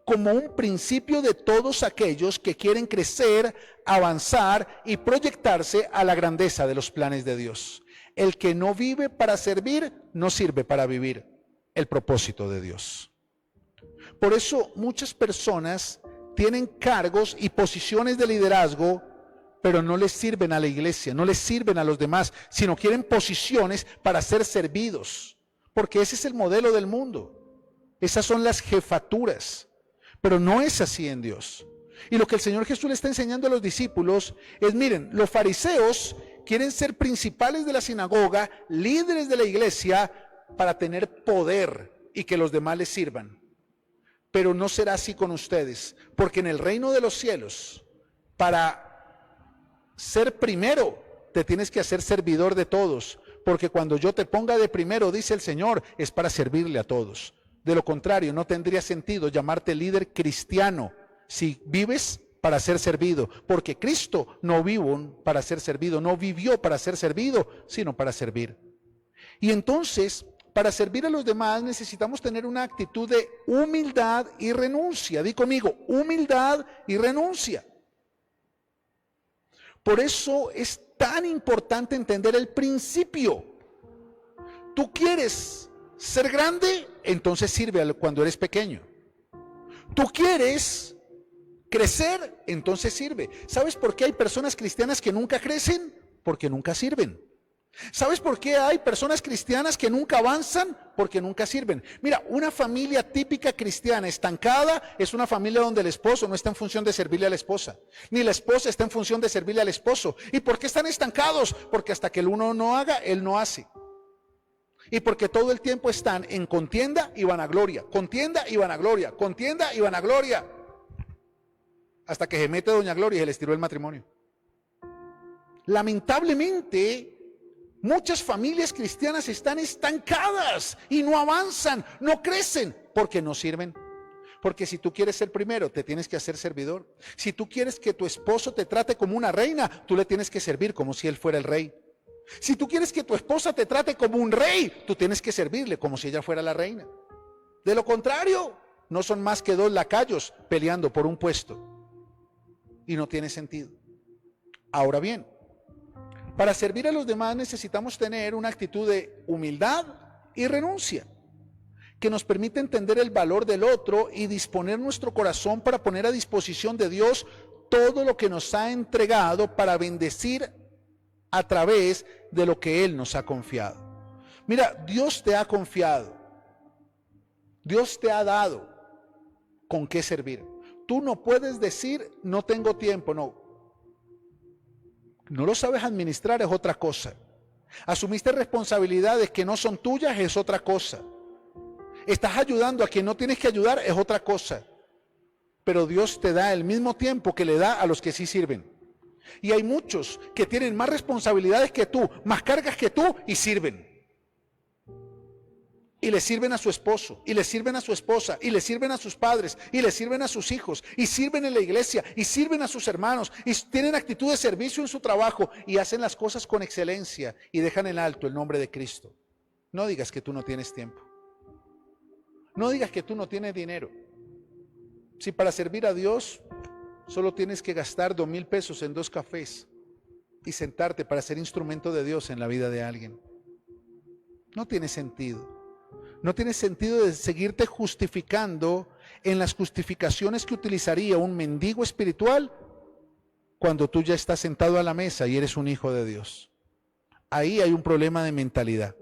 como un principio de todos aquellos que quieren crecer, avanzar y proyectarse a la grandeza de los planes de Dios. El que no vive para servir, no sirve para vivir el propósito de Dios. Por eso muchas personas tienen cargos y posiciones de liderazgo, pero no les sirven a la iglesia, no les sirven a los demás, sino quieren posiciones para ser servidos. Porque ese es el modelo del mundo. Esas son las jefaturas. Pero no es así en Dios. Y lo que el Señor Jesús le está enseñando a los discípulos es, miren, los fariseos quieren ser principales de la sinagoga, líderes de la iglesia, para tener poder y que los demás les sirvan. Pero no será así con ustedes. Porque en el reino de los cielos, para ser primero, te tienes que hacer servidor de todos. Porque cuando yo te ponga de primero, dice el Señor, es para servirle a todos. De lo contrario, no tendría sentido llamarte líder cristiano si vives para ser servido. Porque Cristo no vivió para ser servido, no vivió para ser servido, sino para servir. Y entonces, para servir a los demás necesitamos tener una actitud de humildad y renuncia. Di conmigo, humildad y renuncia. Por eso es tan importante entender el principio. ¿Tú quieres ser grande? Entonces sirve cuando eres pequeño. ¿Tú quieres crecer? Entonces sirve. ¿Sabes por qué hay personas cristianas que nunca crecen? Porque nunca sirven. ¿Sabes por qué hay personas cristianas que nunca avanzan? Porque nunca sirven. Mira, una familia típica cristiana estancada es una familia donde el esposo no está en función de servirle a la esposa, ni la esposa está en función de servirle al esposo. ¿Y por qué están estancados? Porque hasta que el uno no haga, él no hace. Y porque todo el tiempo están en contienda y vanagloria, contienda y vanagloria, contienda y vanagloria. Hasta que se mete doña Gloria y se les tiró el matrimonio. Lamentablemente, muchas familias cristianas están estancadas y no avanzan, no crecen, porque no sirven. Porque si tú quieres ser primero, te tienes que hacer servidor. Si tú quieres que tu esposo te trate como una reina, tú le tienes que servir como si él fuera el rey. Si tú quieres que tu esposa te trate como un rey, tú tienes que servirle como si ella fuera la reina. De lo contrario, no son más que dos lacayos peleando por un puesto. Y no tiene sentido. Ahora bien, para servir a los demás necesitamos tener una actitud de humildad y renuncia, que nos permite entender el valor del otro y disponer nuestro corazón para poner a disposición de Dios todo lo que nos ha entregado para bendecir a través de lo que Él nos ha confiado. Mira, Dios te ha confiado, Dios te ha dado con qué servir. Tú no puedes decir, no tengo tiempo, no. No lo sabes administrar es otra cosa. Asumiste responsabilidades que no son tuyas es otra cosa. Estás ayudando a quien no tienes que ayudar es otra cosa. Pero Dios te da el mismo tiempo que le da a los que sí sirven. Y hay muchos que tienen más responsabilidades que tú, más cargas que tú y sirven. Y le sirven a su esposo, y le sirven a su esposa, y le sirven a sus padres, y le sirven a sus hijos, y sirven en la iglesia, y sirven a sus hermanos, y tienen actitud de servicio en su trabajo, y hacen las cosas con excelencia, y dejan en alto el nombre de Cristo. No digas que tú no tienes tiempo. No digas que tú no tienes dinero. Si para servir a Dios solo tienes que gastar 2,000 pesos en 2 cafés y sentarte para ser instrumento de Dios en la vida de alguien, no tiene sentido. No tiene sentido de seguirte justificando en las justificaciones que utilizaría un mendigo espiritual cuando tú ya estás sentado a la mesa y eres un hijo de Dios. Ahí hay un problema de mentalidad.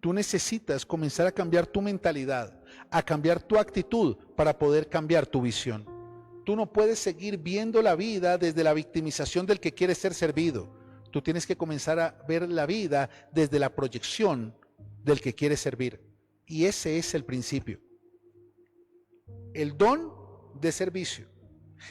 Tú necesitas comenzar a cambiar tu mentalidad, a cambiar tu actitud para poder cambiar tu visión. Tú no puedes seguir viendo la vida desde la victimización del que quiere ser servido. Tú tienes que comenzar a ver la vida desde la proyección del que quiere servir. Y ese es el principio. El don de servicio.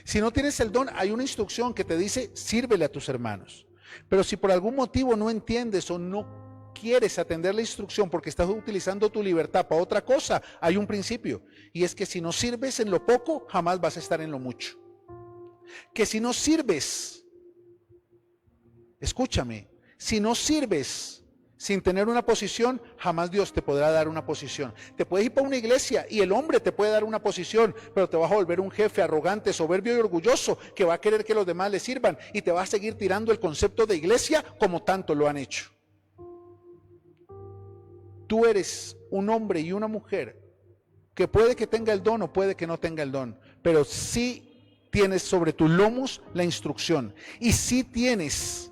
Si no tienes el don, hay una instrucción que te dice, sírvele a tus hermanos. Pero si por algún motivo no entiendes o no quieres atender la instrucción porque estás utilizando tu libertad para otra cosa, hay un principio. Y es que si no sirves en lo poco, jamás vas a estar en lo mucho. Que si no sirves, escúchame, si no sirves sin tener una posición, jamás Dios te podrá dar una posición. Te puedes ir para una iglesia y el hombre te puede dar una posición, pero te vas a volver un jefe arrogante, soberbio y orgulloso que va a querer que los demás le sirvan y te va a seguir tirando el concepto de iglesia como tanto lo han hecho. Tú eres un hombre y una mujer que puede que tenga el don o puede que no tenga el don, pero sí tienes sobre tus lomos la instrucción y sí tienes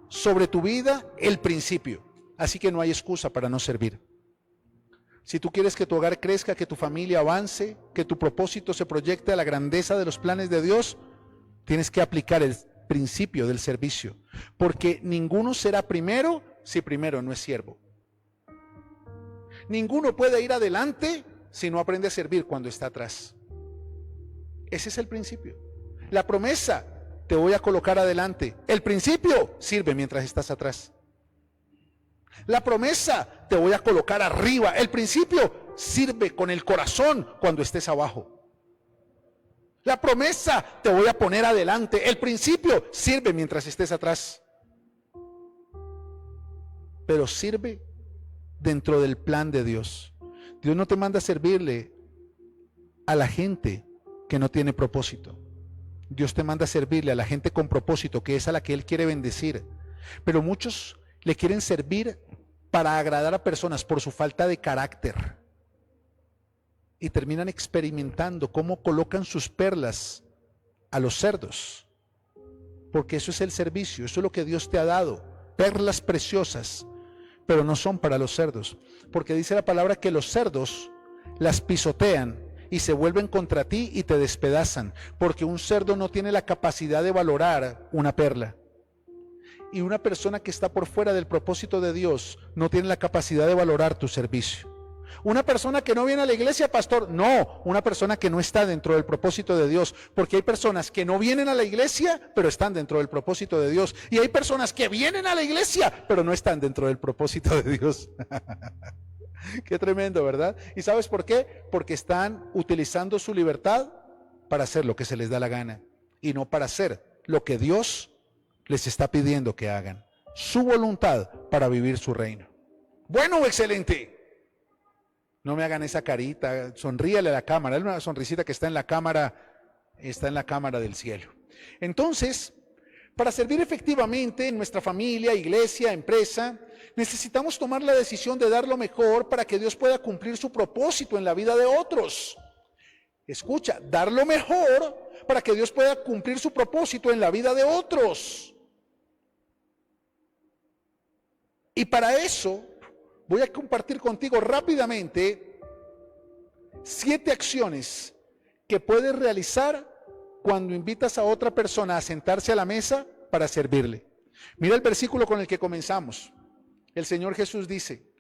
sobre tu vida el principio, así que no hay excusa para no servir. Si tú quieres que tu hogar crezca, que tu familia avance, que tu propósito se proyecte a la grandeza de los planes de Dios, tienes que aplicar el principio del servicio, porque ninguno será primero si primero no es siervo. Ninguno puede ir adelante si no aprende a servir cuando está atrás. Ese es el principio. La promesa: te voy a colocar adelante. El principio: sirve mientras estás atrás. La promesa: te voy a colocar arriba. El principio: sirve con el corazón cuando estés abajo. La promesa: te voy a poner adelante. El principio: sirve mientras estés atrás. Pero sirve dentro del plan de Dios. Dios no te manda a servirle a la gente que no tiene propósito. Dios te manda a servirle a la gente con propósito, que es a la que Él quiere bendecir. Pero muchos le quieren servir para agradar a personas por su falta de carácter. Y terminan experimentando cómo colocan sus perlas a los cerdos. Porque eso es el servicio, eso es lo que Dios te ha dado. Perlas preciosas, pero no son para los cerdos. Porque dice la palabra que los cerdos las pisotean y se vuelven contra ti y te despedazan. Porque un cerdo no tiene la capacidad de valorar una perla. Y una persona que está por fuera del propósito de Dios no tiene la capacidad de valorar tu servicio. Una persona que no viene a la iglesia, pastor, no, una persona que no está dentro del propósito de Dios, porque hay personas que no vienen a la iglesia, pero están dentro del propósito de Dios, y hay personas que vienen a la iglesia, pero no están dentro del propósito de Dios. Qué tremendo, ¿verdad? ¿Y sabes por qué? Porque están utilizando su libertad para hacer lo que se les da la gana, y no para hacer lo que Dios les está pidiendo que hagan, su voluntad para vivir su reino. Bueno, excelente. No me hagan esa carita, sonríale a la cámara, es una sonrisita que está en la cámara del cielo. Entonces, para servir efectivamente en nuestra familia, iglesia, empresa, necesitamos tomar la decisión de dar lo mejor para que Dios pueda cumplir su propósito en la vida de otros. Escucha, dar lo mejor para que Dios pueda cumplir su propósito en la vida de otros. Y para eso voy a compartir contigo rápidamente 7 acciones que puedes realizar cuando invitas a otra persona a sentarse a la mesa para servirle. Mira el versículo con el que comenzamos. El Señor Jesús dice,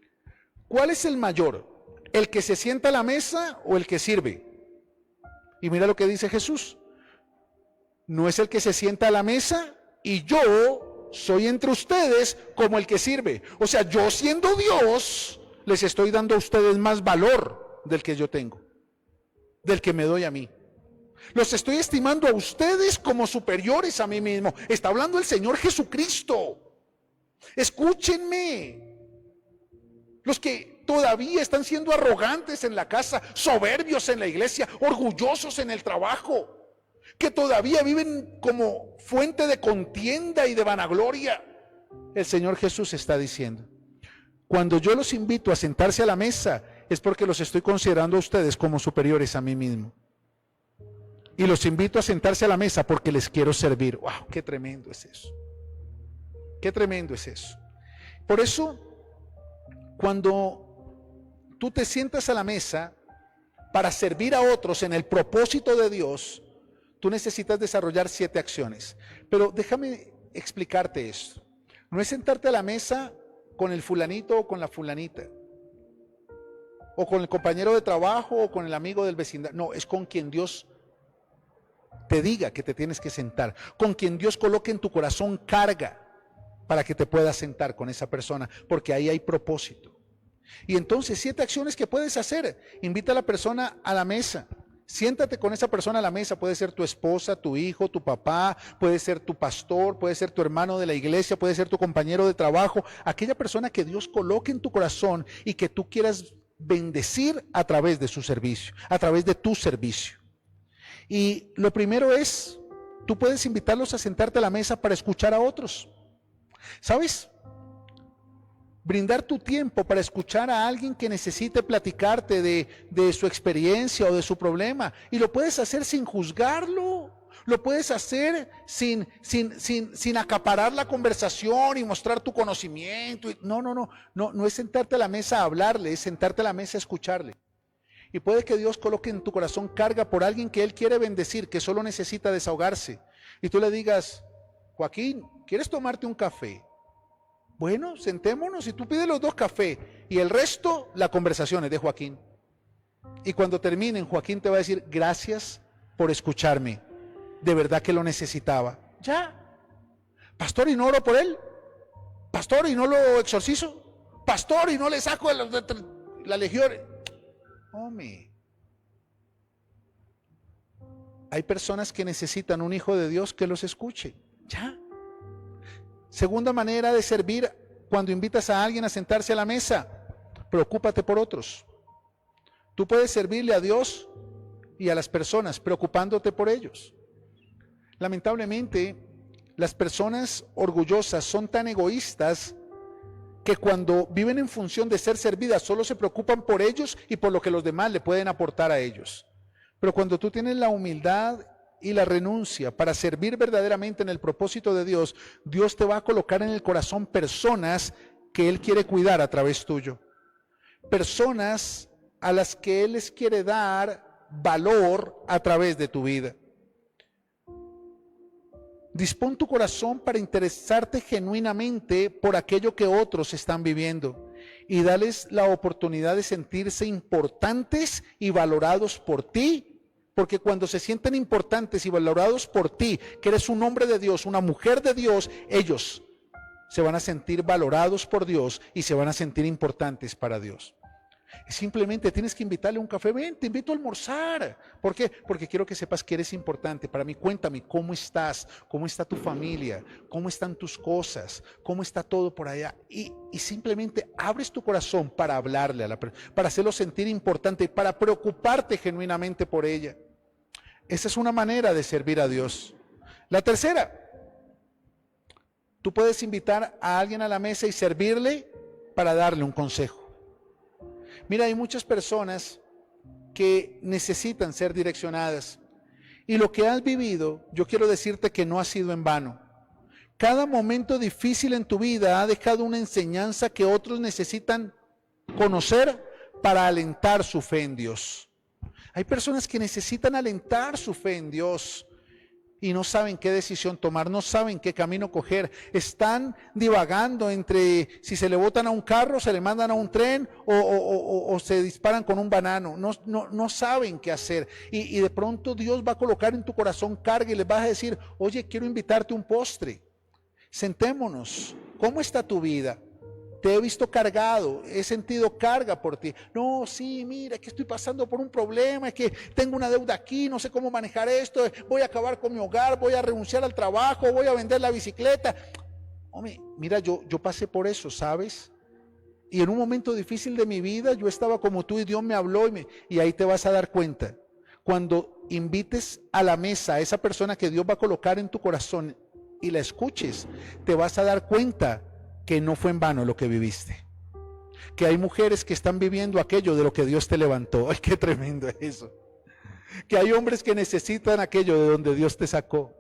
¿cuál es el mayor? ¿El que se sienta a la mesa o el que sirve? Y mira lo que dice Jesús. No es el que se sienta a la mesa y yo soy entre ustedes como el que sirve. O sea, yo siendo Dios, les estoy dando a ustedes más valor del que yo tengo, del que me doy a mí. Los estoy estimando a ustedes como superiores a mí mismo. Está hablando el Señor Jesucristo. Escúchenme. Los que todavía están siendo arrogantes en la casa, soberbios en la iglesia, orgullosos en el trabajo, que todavía viven como fuente de contienda y de vanagloria. El Señor Jesús está diciendo, cuando yo los invito a sentarse a la mesa, es porque los estoy considerando a ustedes como superiores a mí mismo. Y los invito a sentarse a la mesa porque les quiero servir. ¡Wow! ¡Qué tremendo es eso! ¡Qué tremendo es eso! Por eso, cuando tú te sientas a la mesa para servir a otros en el propósito de Dios, tú necesitas desarrollar 7 acciones. Pero déjame explicarte esto. No es sentarte a la mesa con el fulanito o con la fulanita, o con el compañero de trabajo o con el amigo del vecindario. No, es con quien Dios te diga que te tienes que sentar, con quien Dios coloque en tu corazón carga para que te puedas sentar con esa persona, porque ahí hay propósito. Y entonces 7 acciones que puedes hacer. Invita a la persona a la mesa. Siéntate con esa persona a la mesa, puede ser tu esposa, tu hijo, tu papá, puede ser tu pastor, puede ser tu hermano de la iglesia, puede ser tu compañero de trabajo, aquella persona que Dios coloque en tu corazón y que tú quieras bendecir a través de su servicio, a través de tu servicio. Y lo primero es, tú puedes invitarlos a sentarte a la mesa para escuchar a otros. ¿Sabes? Brindar tu tiempo para escuchar a alguien que necesite platicarte de su experiencia o de su problema. Y lo puedes hacer sin juzgarlo. Lo puedes hacer sin acaparar la conversación y mostrar tu conocimiento. No es sentarte a la mesa a hablarle, es sentarte a la mesa a escucharle. Y puede que Dios coloque en tu corazón carga por alguien que Él quiere bendecir, que solo necesita desahogarse. Y tú le digas, Joaquín, ¿quieres tomarte un café? Bueno, sentémonos y tú pides los 2 cafés y el resto, la conversación es de Joaquín. Y cuando terminen, Joaquín te va a decir, gracias por escucharme, de verdad que lo necesitaba. Ya. Pastor, ¿y no oro por él? Pastor, ¿y no lo exorcizo? Pastor, ¿y no le saco la legión? Hombre. Hay personas que necesitan un hijo de Dios que los escuche. Ya. Segunda manera de servir cuando invitas a alguien a sentarse a la mesa, preocúpate por otros. Tú puedes servirle a Dios y a las personas preocupándote por ellos. Lamentablemente, las personas orgullosas son tan egoístas que cuando viven en función de ser servidas solo se preocupan por ellos y por lo que los demás le pueden aportar a ellos. Pero cuando tú tienes la humildad y la renuncia para servir verdaderamente en el propósito de Dios, Dios te va a colocar en el corazón personas que Él quiere cuidar a través tuyo. Personas a las que Él les quiere dar valor a través de tu vida. Dispón tu corazón para interesarte genuinamente por aquello que otros están viviendo y dales la oportunidad de sentirse importantes y valorados por ti, porque cuando se sienten importantes y valorados por ti, que eres un hombre de Dios, una mujer de Dios, ellos se van a sentir valorados por Dios y se van a sentir importantes para Dios. Simplemente tienes que invitarle a un café. Ven, te invito a almorzar. ¿Por qué? Porque quiero que sepas que eres importante para mí. Cuéntame cómo estás, cómo está tu familia, cómo están tus cosas, cómo está todo por allá. Y simplemente abres tu corazón para hablarle a la persona, para hacerlo sentir importante, para preocuparte genuinamente por ella. Esa es una manera de servir a Dios. La tercera, tú puedes invitar a alguien a la mesa y servirle para darle un consejo. Mira, hay muchas personas que necesitan ser direccionadas y lo que has vivido, yo quiero decirte que no ha sido en vano. Cada momento difícil en tu vida ha dejado una enseñanza que otros necesitan conocer para alentar su fe en Dios. Hay personas que necesitan alentar su fe en Dios y no saben qué decisión tomar, no saben qué camino coger, están divagando entre si se le botan a un carro, se le mandan a un tren o se disparan con un banano, no saben qué hacer y de pronto Dios va a colocar en tu corazón carga y les vas a decir, oye, quiero invitarte a un postre, sentémonos, ¿cómo está tu vida? Te he visto cargado, he sentido carga por ti. No, sí, mira, es que estoy pasando por un problema, es que tengo una deuda aquí, no sé cómo manejar esto, voy a acabar con mi hogar, voy a renunciar al trabajo, voy a vender la bicicleta. Hombre, mira, yo pasé por eso, ¿sabes? Y en un momento difícil de mi vida, yo estaba como tú y Dios me habló y ahí te vas a dar cuenta. Cuando invites a la mesa a esa persona que Dios va a colocar en tu corazón y la escuches, te vas a dar cuenta que no fue en vano lo que viviste, que hay mujeres que están viviendo aquello de lo que Dios te levantó. Ay, qué tremendo es eso. Que hay hombres que necesitan aquello de donde Dios te sacó.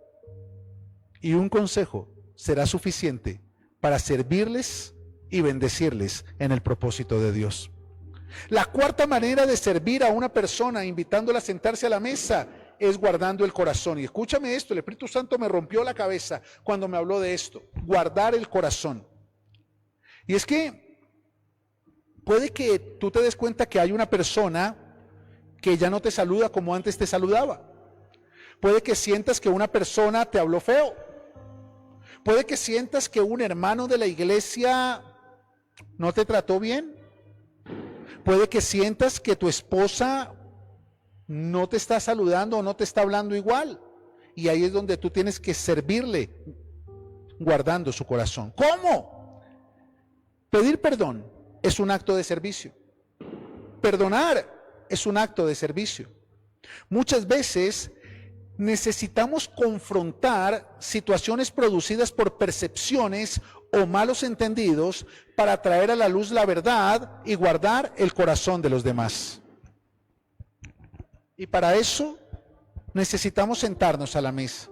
Y un consejo será suficiente para servirles y bendecirles en el propósito de Dios. La cuarta manera de servir a una persona invitándola a sentarse a la mesa es guardando el corazón. Y escúchame esto, el Espíritu Santo me rompió la cabeza cuando me habló de esto. Guardar el corazón. Y es que puede que tú te des cuenta que hay una persona que ya no te saluda como antes te saludaba. Puede que sientas que una persona te habló feo. Puede que sientas que un hermano de la iglesia no te trató bien. Puede que sientas que tu esposa no te está saludando o no te está hablando igual. Y ahí es donde tú tienes que servirle guardando su corazón. ¿Cómo? Pedir perdón es un acto de servicio. Perdonar es un acto de servicio. Muchas veces necesitamos confrontar situaciones producidas por percepciones o malos entendidos para traer a la luz la verdad y guardar el corazón de los demás. Y para eso necesitamos sentarnos a la mesa.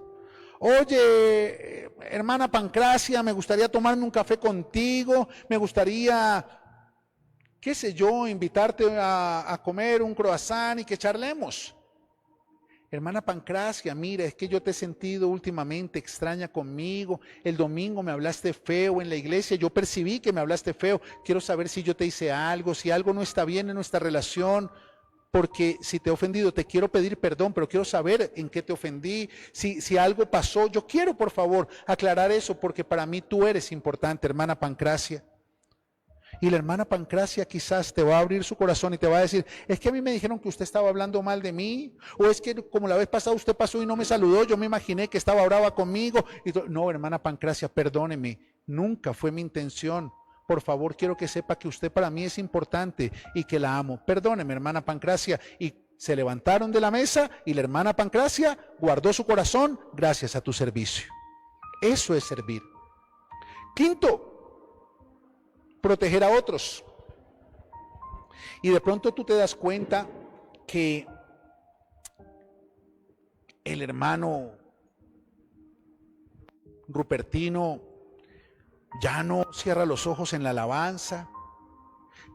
Oye, hermana Pancracia, me gustaría tomarme un café contigo, me gustaría, qué sé yo, invitarte a comer un croissant y que charlemos. Hermana Pancracia, mira, es que yo te he sentido últimamente extraña conmigo, el domingo me hablaste feo en la iglesia, yo percibí que me hablaste feo, quiero saber si yo te hice algo, si algo no está bien en nuestra relación. Porque si te he ofendido, te quiero pedir perdón, pero quiero saber en qué te ofendí, si algo pasó. Yo quiero, por favor, aclarar eso, porque para mí tú eres importante, hermana Pancracia. Y la hermana Pancracia quizás te va a abrir su corazón y te va a decir, es que a mí me dijeron que usted estaba hablando mal de mí, o es que como la vez pasada usted pasó y no me saludó, yo me imaginé que estaba brava conmigo. No, hermana Pancracia, perdóneme, nunca fue mi intención. Por favor, quiero que sepa que usted para mí es importante y que la amo. Perdóneme, hermana Pancracia. Y se levantaron de la mesa y la hermana Pancracia guardó su corazón gracias a tu servicio. Eso es servir. Quinto, proteger a otros. Y de pronto tú te das cuenta que el hermano Rupertino ya no cierra los ojos en la alabanza,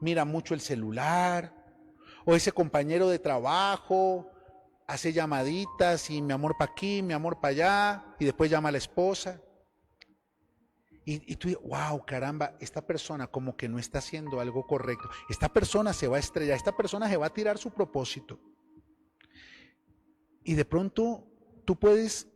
mira mucho el celular, o ese compañero de trabajo hace llamaditas y mi amor para aquí, mi amor para allá, y después llama a la esposa. Y tú dices, wow, caramba, esta persona como que no está haciendo algo correcto. Esta persona se va a estrellar, esta persona se va a tirar su propósito. Y de pronto tú puedes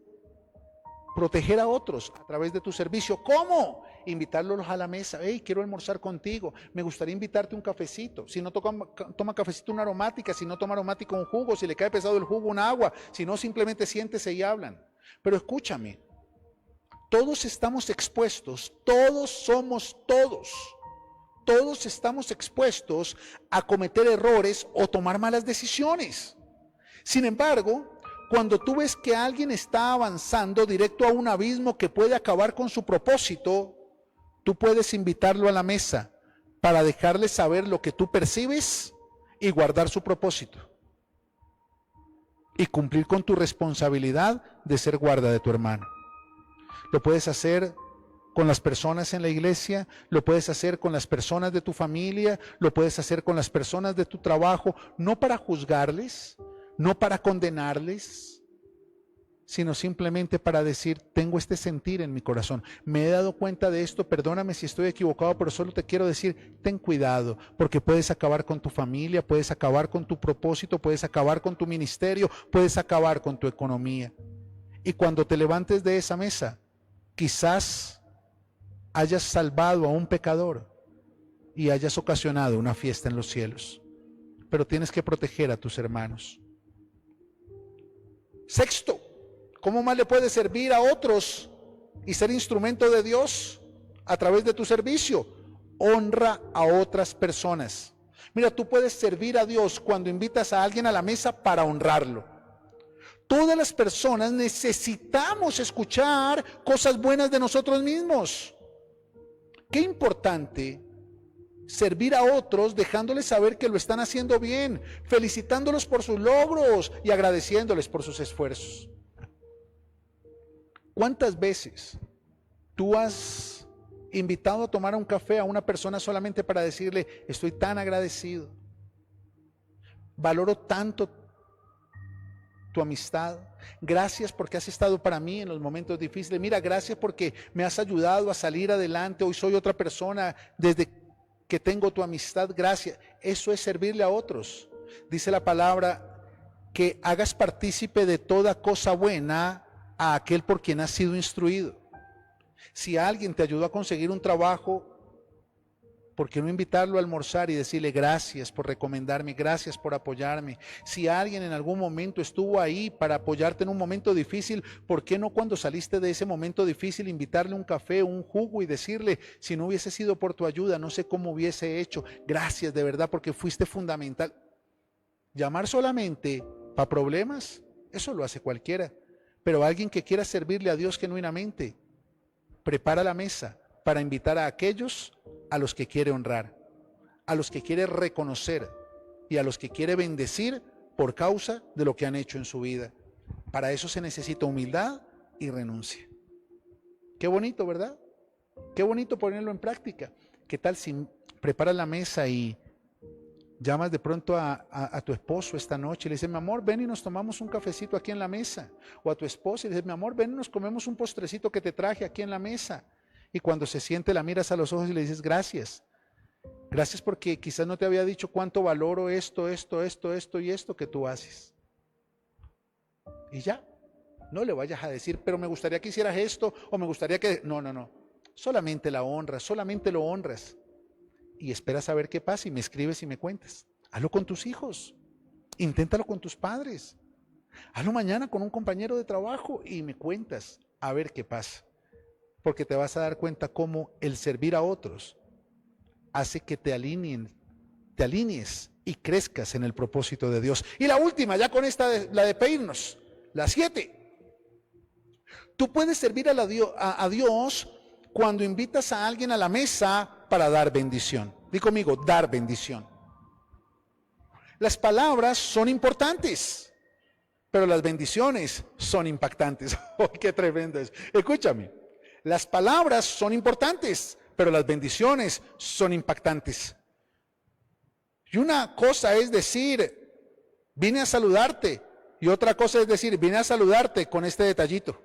proteger a otros a través de tu servicio. ¿Cómo? Invitarlos a la mesa. Hey, quiero almorzar contigo. Me gustaría invitarte un cafecito. Si no toma cafecito, una aromática. Si no toma aromática, un jugo. Si le cae pesado el jugo, un agua. Si no, simplemente siéntese y hablan. Pero escúchame. Todos estamos expuestos, todos somos todos. Todos estamos expuestos a cometer errores o tomar malas decisiones. Sin embargo, cuando tú ves que alguien está avanzando directo a un abismo que puede acabar con su propósito, tú puedes invitarlo a la mesa para dejarle saber lo que tú percibes y guardar su propósito. Y cumplir con tu responsabilidad de ser guarda de tu hermano. Lo puedes hacer con las personas en la iglesia, lo puedes hacer con las personas de tu familia, lo puedes hacer con las personas de tu trabajo, no para juzgarles, no para condenarles, sino simplemente para decir, tengo este sentir en mi corazón, me he dado cuenta de esto, perdóname si estoy equivocado, pero solo te quiero decir, ten cuidado, porque puedes acabar con tu familia, puedes acabar con tu propósito, puedes acabar con tu ministerio, puedes acabar con tu economía. Y cuando te levantes de esa mesa, quizás hayas salvado a un pecador y hayas ocasionado una fiesta en los cielos. Pero tienes que proteger a tus hermanos. Sexto, ¿cómo más le puedes servir a otros y ser instrumento de Dios a través de tu servicio? Honra a otras personas. Mira, tú puedes servir a Dios cuando invitas a alguien a la mesa para honrarlo. Todas las personas necesitamos escuchar cosas buenas de nosotros mismos. Qué importante servir a otros dejándoles saber que lo están haciendo bien, felicitándolos por sus logros y agradeciéndoles por sus esfuerzos. ¿Cuántas veces tú has invitado a tomar un café a una persona solamente para decirle, estoy tan agradecido, valoro tanto tu amistad, gracias porque has estado para mí en los momentos difíciles, mira, gracias porque me has ayudado a salir adelante, hoy soy otra persona desde que tengo tu amistad, gracias. Eso es servirle a otros. Dice la palabra que hagas partícipe de toda cosa buena a aquel por quien has sido instruido. Si alguien te ayudó a conseguir un trabajo, ¿por qué no invitarlo a almorzar y decirle gracias por recomendarme, gracias por apoyarme? Si alguien en algún momento estuvo ahí para apoyarte en un momento difícil, ¿por qué no cuando saliste de ese momento difícil invitarle un café, un jugo y decirle, si no hubiese sido por tu ayuda, no sé cómo hubiese hecho, gracias de verdad porque fuiste fundamental? Llamar solamente para problemas, eso lo hace cualquiera, pero alguien que quiera servirle a Dios genuinamente, prepara la mesa para invitar a aquellos a los que quiere honrar, a los que quiere reconocer y a los que quiere bendecir por causa de lo que han hecho en su vida. Para eso se necesita humildad y renuncia. Qué bonito, ¿verdad? Qué bonito ponerlo en práctica. ¿Qué tal si preparas la mesa y llamas de pronto a tu esposo esta noche y le dices, mi amor, ven y nos tomamos un cafecito aquí en la mesa? O a tu esposa y le dices, mi amor, ven y nos comemos un postrecito que te traje aquí en la mesa. Y cuando se siente la miras a los ojos y le dices gracias. Gracias porque quizás no te había dicho cuánto valoro esto y esto que tú haces. Y ya, no le vayas a decir, pero me gustaría que hicieras esto o me gustaría que... No. Solamente la honras, solamente lo honras. Y esperas a ver qué pasa y me escribes y me cuentas. Hazlo con tus hijos. Inténtalo con tus padres. Hazlo mañana con un compañero de trabajo y me cuentas a ver qué pasa. Porque te vas a dar cuenta cómo el servir a otros hace que te alinees y crezcas en el propósito de Dios. Y la última, ya con esta, la de pedirnos, la 7. Tú puedes servir a Dios cuando invitas a alguien a la mesa para dar bendición. Di conmigo, dar bendición. Las palabras son importantes, pero las bendiciones son impactantes. ¡Oh, qué tremendo es! Escúchame, las palabras son importantes, pero las bendiciones son impactantes. Y una cosa es decir, vine a saludarte, y otra cosa es decir, vine a saludarte con este detallito.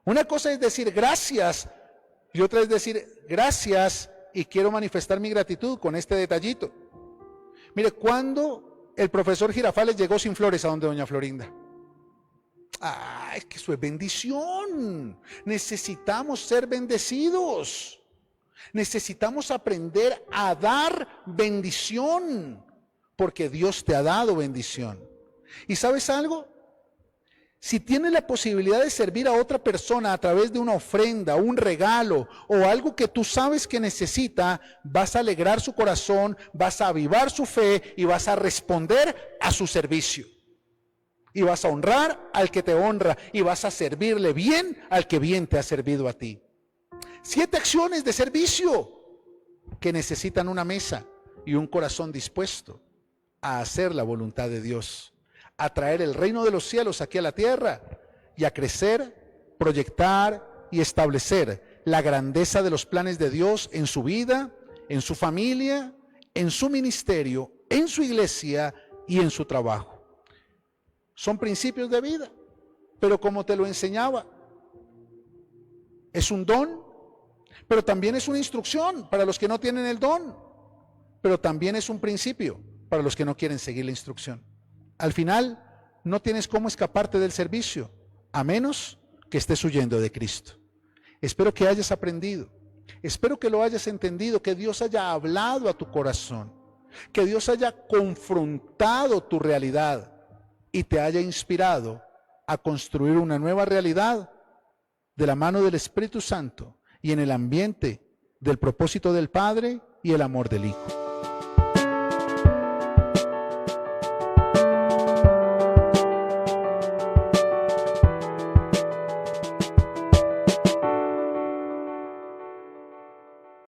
Una cosa es decir gracias, y otra es decir gracias y quiero manifestar mi gratitud con este detallito. Mire, ¿cuándo el profesor Girafales llegó sin flores a donde doña Florinda? Ah, es que eso es bendición. Necesitamos ser bendecidos. Necesitamos aprender a dar bendición, porque Dios te ha dado bendición. ¿Y sabes algo? Si tienes la posibilidad de servir a otra persona a través de una ofrenda, un regalo o algo que tú sabes que necesita, vas a alegrar su corazón, vas a avivar su fe y vas a responder a su servicio. Y vas a honrar al que te honra y vas a servirle bien al que bien te ha servido a ti. 7 acciones de servicio que necesitan una mesa y un corazón dispuesto a hacer la voluntad de Dios, a traer el reino de los cielos aquí a la tierra y a crecer, proyectar y establecer la grandeza de los planes de Dios en su vida, en su familia, en su ministerio, en su iglesia y en su trabajo. Son principios de vida, pero como te lo enseñaba, es un don, pero también es una instrucción para los que no tienen el don, pero también es un principio para los que no quieren seguir la instrucción. Al final, no tienes cómo escaparte del servicio, a menos que estés huyendo de Cristo. Espero que hayas aprendido, espero que lo hayas entendido, que Dios haya hablado a tu corazón, que Dios haya confrontado tu realidad y te haya inspirado a construir una nueva realidad de la mano del Espíritu Santo y en el ambiente del propósito del Padre y el amor del Hijo.